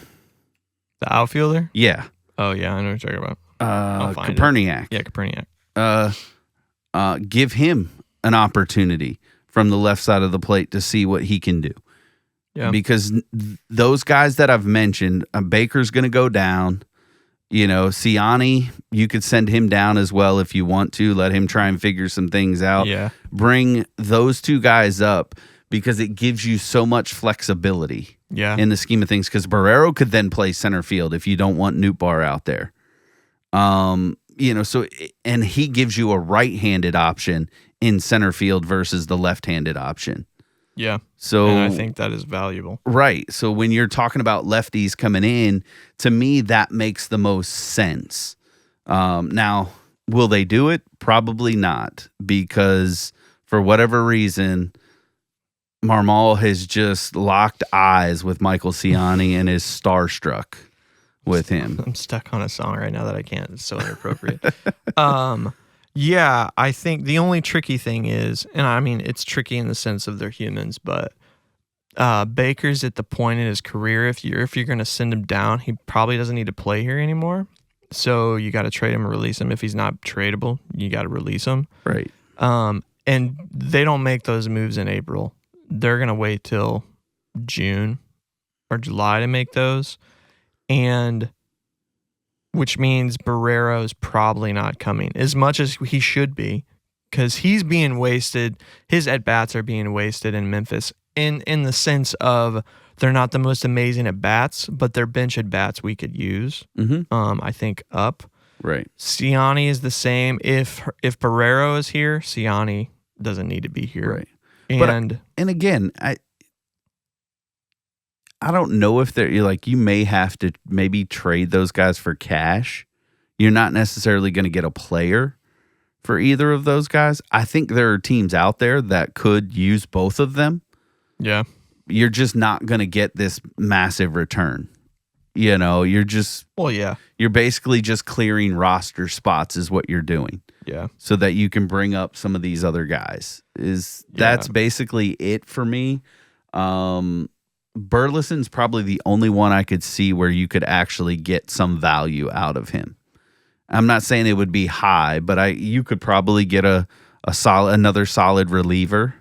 outfielder? Yeah. Oh yeah, I know what you're talking about. Kaperniak. Yeah, Kaperniak. Give him an opportunity from the left side of the plate to see what he can do. Yeah. Because those guys that I've mentioned, Baker's going to go down. Siani, you could send him down as well if you want to. Let him try and figure some things out. Yeah. Bring those two guys up, because it gives you so much flexibility in the scheme of things. Because Barrero could then play center field if you don't want Nootbaar out there. And he gives you a right-handed option in center field versus the left-handed option. Yeah. So, and I think that is valuable. Right. So when you're talking about lefties coming in, to me, that makes the most sense. Now, will they do it? Probably not, because for whatever reason, Marmol has just locked eyes with Michael Siani and is starstruck with him. I'm stuck on a song right now that I can't. It's so inappropriate. Yeah, I think the only tricky thing is, and I mean, it's tricky in the sense of they're humans, but Baker's at the point in his career, if you're going to send him down, he probably doesn't need to play here anymore. So you got to trade him or release him. If he's not tradable, you got to release him. Right. And they don't make those moves in April. They're going to wait till June or July to make those. And which means Barrero's probably not coming as much as he should be, because he's being wasted. His at-bats are being wasted in Memphis in the sense of they're not the most amazing at-bats, but they're bench at-bats we could use, I think, up. Right. Siani is the same. If Barrero is here, Siani doesn't need to be here. Right. And again, I don't know if they're you may have to maybe trade those guys for cash. You're not necessarily going to get a player for either of those guys. I think there are teams out there that could use both of them. Yeah. You're just not going to get this massive return. You're just, you're basically just clearing roster spots is what you're doing. Yeah. So that you can bring up some of these other guys. That's basically it for me. Burleson's probably the only one I could see where you could actually get some value out of him. I'm not saying it would be high, but you could probably get another solid reliever.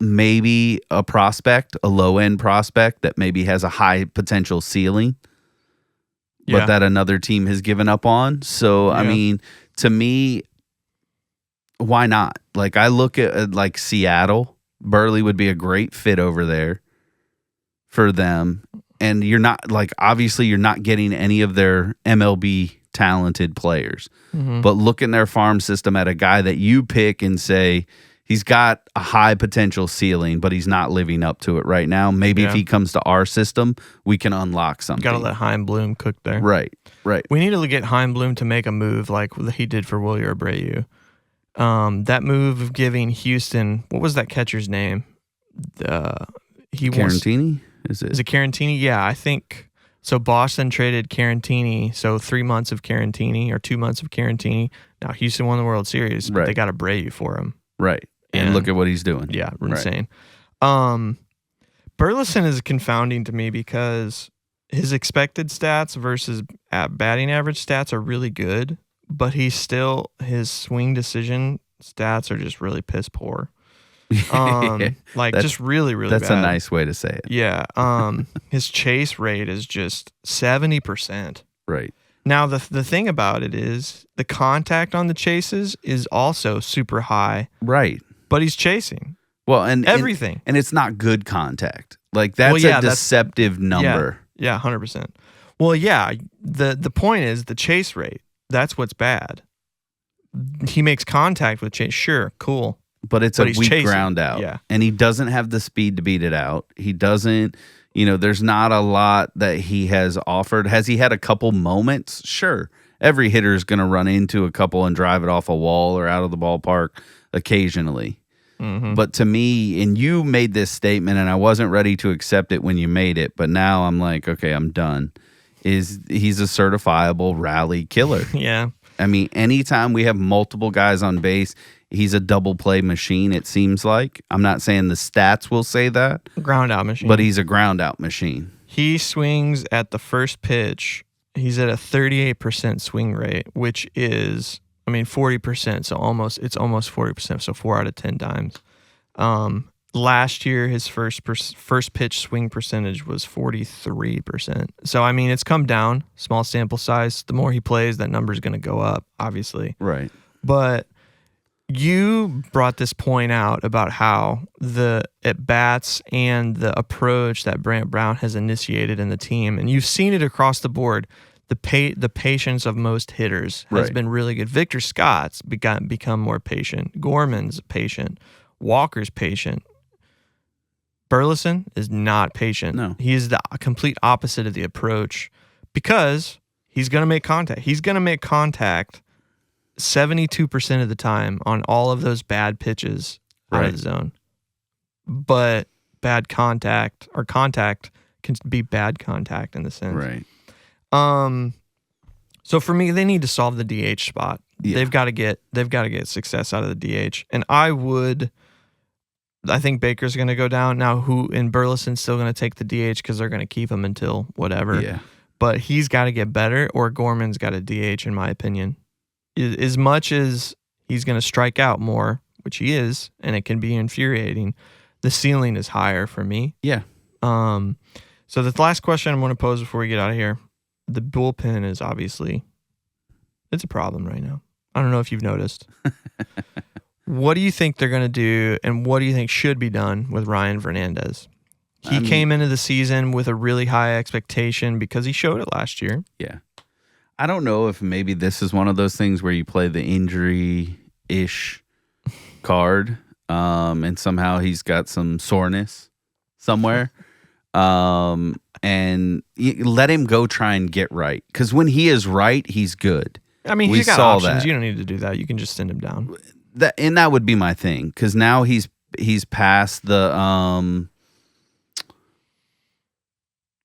Maybe a prospect, a low end prospect that maybe has a high potential ceiling, but that another team has given up on. So, I mean, to me, why not? Like, I look at like Seattle. Burley would be a great fit over there for them. And you're not, like, obviously you're not getting any of their MLB talented players. But look in their farm system at a guy that you pick and say, he's got a high potential ceiling, but he's not living up to it right now. Maybe if he comes to our system, we can unlock something. Got to let Heim Bloom cook there. Right. We need to get Heim Bloom to make a move like he did for Willie Abreu. That move of giving Houston, what was that catcher's name? Carantini? Is it Carantini? Yeah, I think so. Boston traded Carantini, so 3 months of Carantini or 2 months of Carantini. Now Houston won the World Series, but they got Abreu for him. Right. And look at what he's doing. Yeah, insane. Burleson is confounding to me because his expected stats versus batting average stats are really good, but his swing decision stats are just really piss poor. Just really, really that's bad. a nice way to say it. Yeah. His chase rate is just 70%. Right. Now, the thing about it is the contact on the chases is also super high. Right. But he's chasing. Well, and everything. And it's not good contact. Like, that's a deceptive number. Yeah, 100%. Well, yeah, the point is the chase rate. That's what's bad. He makes contact with chase. Sure, cool. But it's a weak chasing. ground out. Yeah. And he doesn't have the speed to beat it out. He doesn't, there's not a lot that he has offered. Has he had a couple moments? Sure. Every hitter is going to run into a couple and drive it off a wall or out of the ballpark occasionally. But to me, and you made this statement, and I wasn't ready to accept it when you made it, but now I'm like, okay, I'm done. He's a certifiable rally killer. Yeah. I mean, anytime we have multiple guys on base, he's a double play machine, it seems like. I'm not saying the stats will say that. Ground out machine. But he's a ground out machine. He swings at the first pitch. He's at a 38% swing rate, which is, 40%. So it's almost 40%. So 4 out of 10 times. Last year, his first pitch swing percentage was 43%. So, it's come down, small sample size. The more he plays, that number is going to go up, obviously. Right. But you brought this point out about how the at-bats and the approach that Brant Brown has initiated in the team, and you've seen it across the board, the patience of most hitters has been really good. Victor Scott's become more patient. Gorman's patient. Walker's patient. Burleson is not patient. No. He is the complete opposite of the approach because he's going to make contact. He's going to make contact 72% of the time on all of those bad pitches out of the zone. But bad contact or contact can be bad contact in the sense. Right. So for me, they need to solve the DH spot. Yeah. They've got to get success out of the DH. And I think Baker's going to go down now. And Burleson's still going to take the DH because they're going to keep him until whatever. Yeah. But he's got to get better, or Gorman's got a DH, in my opinion. As much as he's going to strike out more, which he is, and it can be infuriating, the ceiling is higher for me. Yeah. So the last question I'm going to pose before we get out of here, the bullpen is obviously, it's a problem right now. I don't know if you've noticed. What do you think they're going to do, and what do you think should be done with Ryan Fernandez? He came into the season with a really high expectation because he showed it last year. Yeah. I don't know if maybe this is one of those things where you play the injury-ish card, and somehow he's got some soreness somewhere. And let him go try and get right. Because when he is right, he's good. He's got options. You don't need to do that. You can just send him down. That would be my thing. Because now he's past the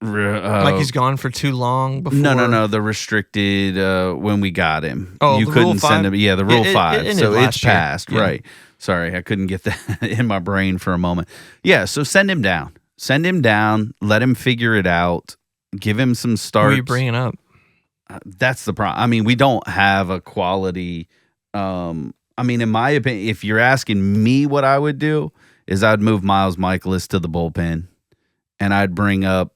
like he's gone for too long before. No. The restricted when we got him. Oh, you couldn't send him. Yeah, the Rule 5. So it's passed. Yeah. Right. Sorry, I couldn't get that in my brain for a moment. Yeah, so send him down. Send him down. Let him figure it out. Give him some starts. Who are you bringing up? That's the problem. We don't have a quality. In my opinion, if you're asking me what I would do, is I'd move Miles Michaelis to the bullpen, and I'd bring up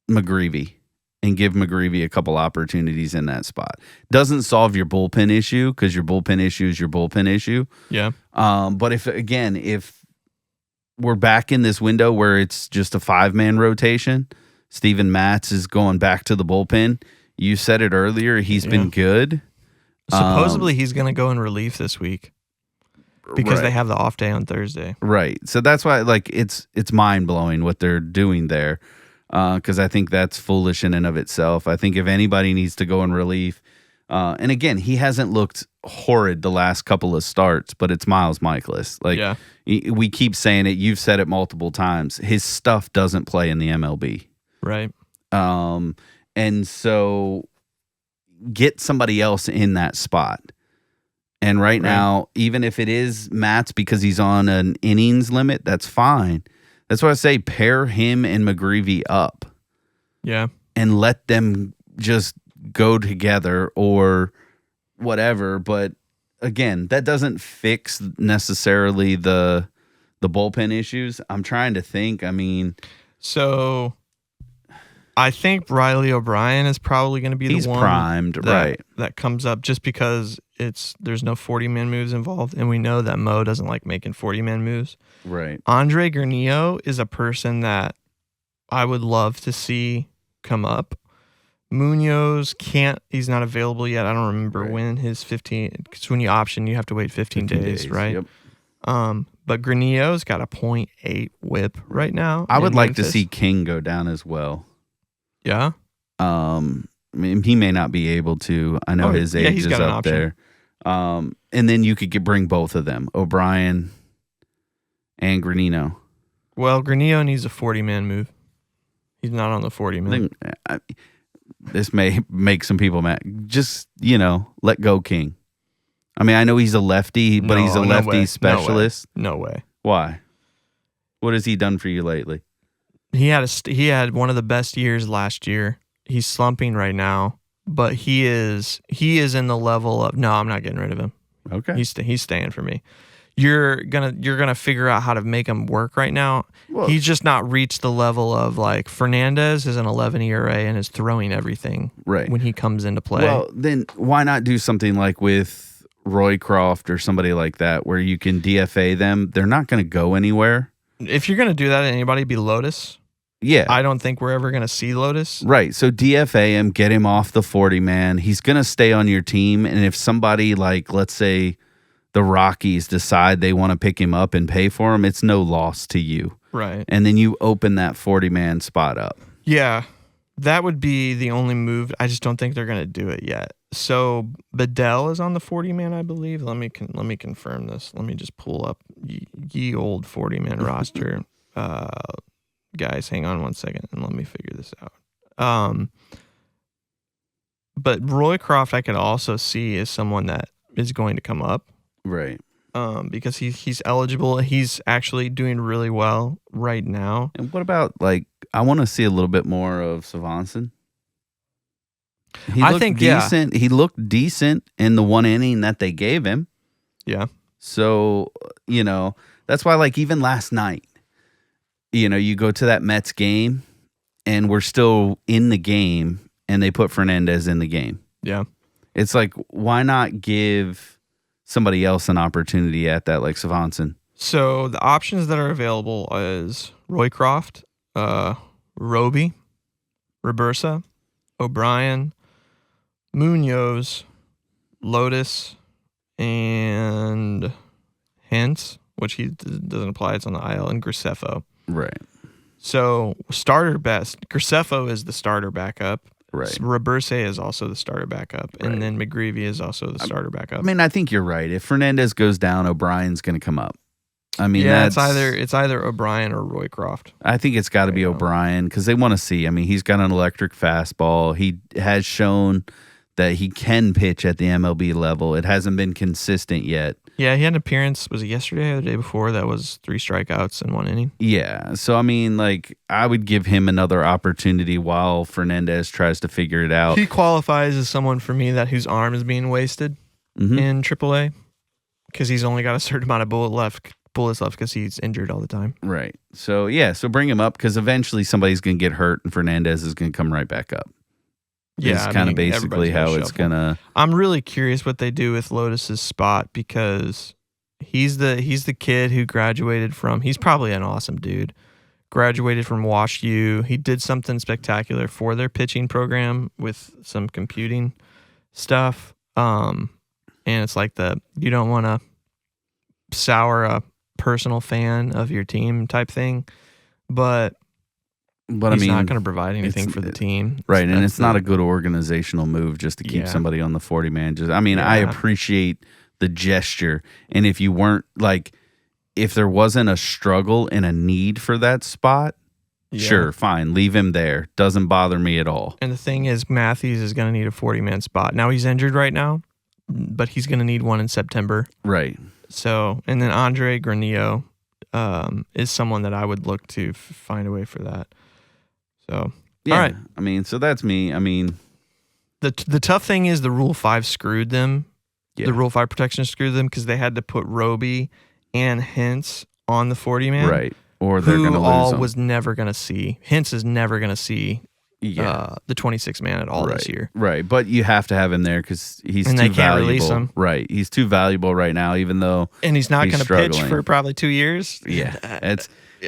McGreevy, and give McGreevy a couple opportunities in that spot. Doesn't solve your bullpen issue because your bullpen issue is your bullpen issue. Yeah. But if we're back in this window where it's just a 5-man rotation, Steven Matz is going back to the bullpen. You said it earlier. He's been good. Supposedly he's going to go in relief this week because they have the off day on Thursday. Right. So that's why it's mind blowing what they're doing there. Because I think that's foolish in and of itself. I think if anybody needs to go in relief, and again, he hasn't looked horrid the last couple of starts, but it's Miles Michaelis. We keep saying it. You've said it multiple times. His stuff doesn't play in the MLB. Right. And so get somebody else in that spot. And right now, even if it is Matt's because he's on an innings limit, that's fine. That's why I say pair him and McGreevy up. Yeah. And let them just go together or whatever. But again, that doesn't fix necessarily the bullpen issues. I'm trying to think. I mean, so I think Riley O'Brien is probably going to be the one. He's primed, right? That comes up just because there's no 40-man moves involved, and we know that Mo doesn't like making 40-man moves. Right. Andre Granillo is a person that I would love to see come up. Munoz he's not available yet. I don't remember when his 15, because when you option, you have to wait 15 days, right? Yep. But Granillo's got a .8 whip right now. I would like to see King go down as well. Yeah. I mean, he may not be able to. I know his age is up there. And then you could bring both of them, O'Brien and Granillo. Well, Granillo needs a 40-man move. He's not on the 40-man. This may make some people mad. Just, let go King. I mean, I know he's a lefty, but he's a lefty specialist. No way. Why? What has he done for you lately? He had one of the best years last year. He's slumping right now, but he is in the level of no. I'm not getting rid of him. Okay, he's staying for me. You're gonna figure out how to make him work right now. Well, he's just not reached the level of like Fernandez is an 11 ERA and is throwing everything when he comes into play. Well, then why not do something like with Roycroft or somebody like that where you can DFA them? They're not going to go anywhere. If you're gonna do that, anybody be Lotus. Yeah. I don't think we're ever going to see Lotus. Right. So DFA him, get him off the 40-man. He's going to stay on your team. And if somebody like, let's say, the Rockies decide they want to pick him up and pay for him, it's no loss to you. Right. And then you open that 40-man spot up. Yeah. That would be the only move. I just don't think they're going to do it yet. So Bedell is on the 40-man, I believe. Let me confirm this. Let me just pull up ye old 40-man roster. Guys, hang on one second and let me figure this out. But Roycroft I could also see as someone that is going to come up. Right. Because he's eligible. He's actually doing really well right now. And what about, I want to see a little bit more of Savanson. I think decent. Yeah. He looked decent in the one inning that they gave him. Yeah. So, that's why, even last night, you go to that Mets game and we're still in the game and they put Fernandez in the game. Yeah. It's like, why not give somebody else an opportunity at that, like Savanson? So the options that are available is Roycroft, Roby, Robersa, O'Brien, Munoz, Lotus, and Hintz, which he doesn't apply. It's on the IL, and Graceffo. Right. So starter best. Graceffo is the starter backup. Right. Roberse is also the starter backup. And then McGreevy is also the starter backup. I mean, I think you're right. If Fernandez goes down, O'Brien's going to come up. I mean, it's either O'Brien or Roycroft. I think it's got to be O'Brien because they want to see. I mean, he's got an electric fastball. He has shown that he can pitch at the MLB level. It hasn't been consistent yet. Yeah, he had an appearance, was it yesterday or the day before, that was 3 strikeouts in 1 inning? Yeah, so I mean, I would give him another opportunity while Fernandez tries to figure it out. He qualifies as someone for me whose arm is being wasted in AAA because he's only got a certain amount of bullets left because he's injured all the time. Right. So, so bring him up because eventually somebody's going to get hurt and Fernandez is going to come right back up. Yeah, is kind of basically how it's going to. I'm really curious what they do with Lotus's spot because he's the kid who graduated from. He's probably an awesome dude. Graduated from Wash U. He did something spectacular for their pitching program with some computing stuff. And it's like you don't want to sour a personal fan of your team type thing, but he's not going to provide anything for the team. Right, and it's not a good organizational move just to keep somebody on the 40-man. I appreciate the gesture, and if you weren't if there wasn't a struggle and a need for that spot, sure, fine, leave him there. Doesn't bother me at all. And the thing is, Matthews is going to need a 40-man spot. Now he's injured right now, but he's going to need one in September. Right. So, and then Andre Granillo is someone that I would look to find a way for that. So, yeah, all right. So that's me. The tough thing is the Rule 5 screwed them. Yeah. The Rule 5 protection screwed them because they had to put Roby and Hintz on the 40-man. Right. Or they're going to lose them. Was never going to see. Hintz is never going to see the 26-man at all this year. Right. But you have to have him there because he's and too they can't valuable. Release him. Right. He's too valuable right now, even though and he's not going to pitch struggling. for probably 2 years. Yeah.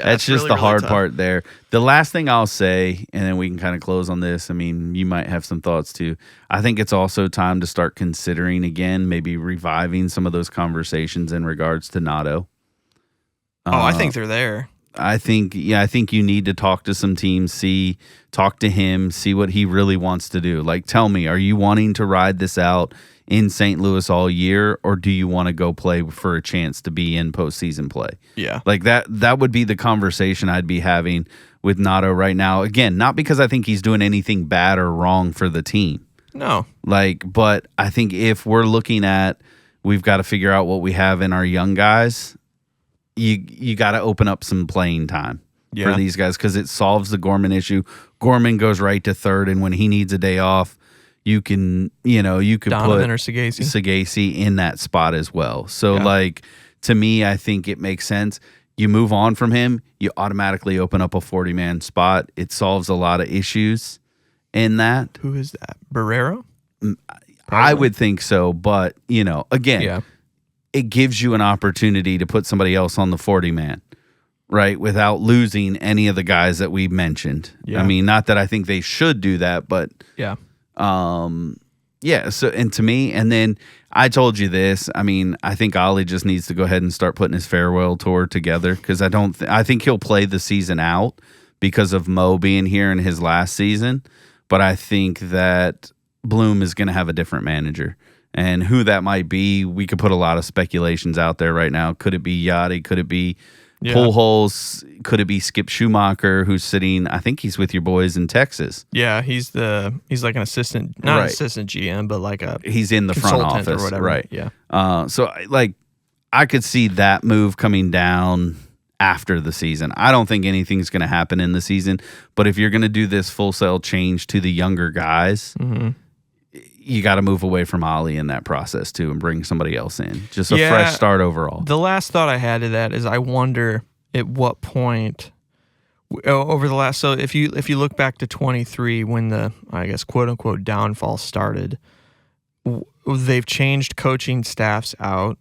That's just really, the hard tough. part there. The last thing I'll say, and then we can kind of close on this. You might have some thoughts too. I think it's also time to start considering again, maybe reviving some of those conversations in regards to Nato. I think they're there. I think you need to talk to some teams, talk to him, see what he really wants to do. Tell me, are you wanting to ride this out in St. Louis all year, or do you want to go play for a chance to be in postseason play? Yeah. That would be the conversation I'd be having with Nato right now. Again, not because I think he's doing anything bad or wrong for the team. No. But I think if we're looking at, we've got to figure out what we have in our young guys, you got to open up some playing time for these guys because it solves the Gorman issue. Gorman goes right to third, and when he needs a day off, you could Donovan put or Sagasi in that spot as well. So to me, I think it makes sense. You move on from him, you automatically open up a 40-man spot. It solves a lot of issues in that. Who is that? Barrero? I would think so, but again, it gives you an opportunity to put somebody else on the 40-man, right? Without losing any of the guys that we mentioned. Yeah. Not that I think they should do that, but so, and to me, and then I told you this, I think Ollie just needs to go ahead and start putting his farewell tour together because I think he'll play the season out because of Mo being here in his last season, but I think that Bloom is going to have a different manager. And who that might be, we could put a lot of speculations out there right now. Could it be Yachty? Could it be Pujols? Could it be Skip Schumacher, who's sitting? I think he's with your boys in Texas. Yeah, he's like an assistant, not an assistant GM, but he's in the front office or whatever. Right? Yeah. So I could see that move coming down after the season. I don't think anything's going to happen in the season, but if you're going to do this full sale change to the younger guys. Mm-hmm. You got to move away from Ollie in that process too and bring somebody else in. Just a fresh start overall. The last thought I had to that is I wonder at what point over the last, so if you look back to 23 when the, I guess, quote unquote downfall started, they've changed coaching staffs out.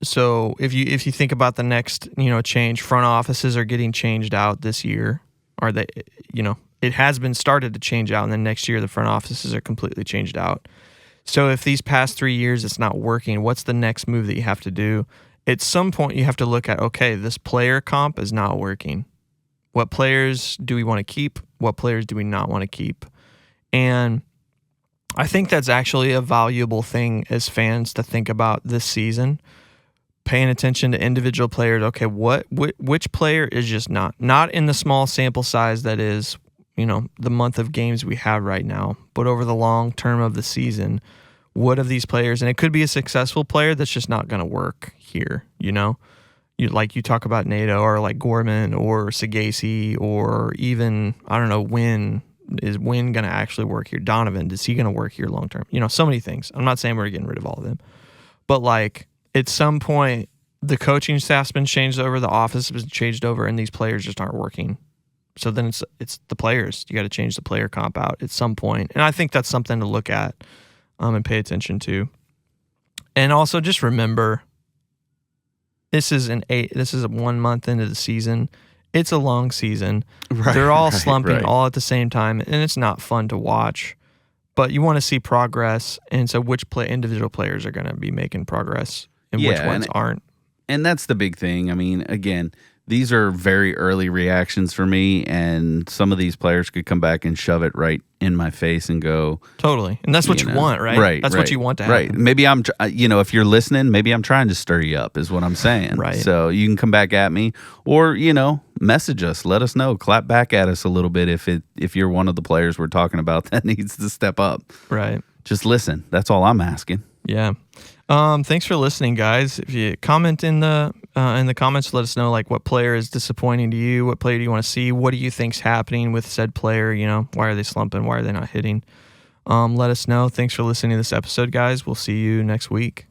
So if you think about the next, change, front offices are getting changed out this year. Are they, it has been started to change out, and then next year the front offices are completely changed out. So if these past 3 years it's not working, what's the next move that you have to do? At some point you have to look at, okay, this player comp is not working. What players do we want to keep? What players do we not want to keep? And I think that's actually a valuable thing as fans to think about this season. Paying attention to individual players. Okay, which player is just not in the small sample size that is, the month of games we have right now, but over the long term of the season, what of these players, and it could be a successful player that's just not going to work here, you talk about Nato or like Gorman or Sagasi or even, I don't know, Wynn going to actually work here? Donovan, is he going to work here long term? So many things. I'm not saying we're getting rid of all of them, but at some point, the coaching staff's been changed over, the office has been changed over, and these players just aren't working So then it's the players. You got to change the player comp out at some point. And I think that's something to look at and pay attention to. And also just remember, this is 1 month into the season. It's a long season. Right, They're all slumping right. all at the same time, and it's not fun to watch. But you want to see progress, and so which individual players are going to be making progress and which ones aren't. And that's the big thing. I mean, again, these are very early reactions for me, and some of these players could come back and shove it right in my face and go, totally. And that's what you want, right? Right. That's right, what you want to happen. Right. Maybe if you're listening, maybe I'm trying to stir you up, is what I'm saying. Right. So you can come back at me, or message us, let us know, clap back at us a little bit if you're one of the players we're talking about that needs to step up. Right. Just listen. That's all I'm asking. Yeah. Thanks for listening, guys. If you comment in the comments, let us know like what player is disappointing to you, what player do you want to see, what do you think's happening with said player, why are they slumping, why are they not hitting? Let us know. Thanks for listening to this episode, guys. We'll see you next week.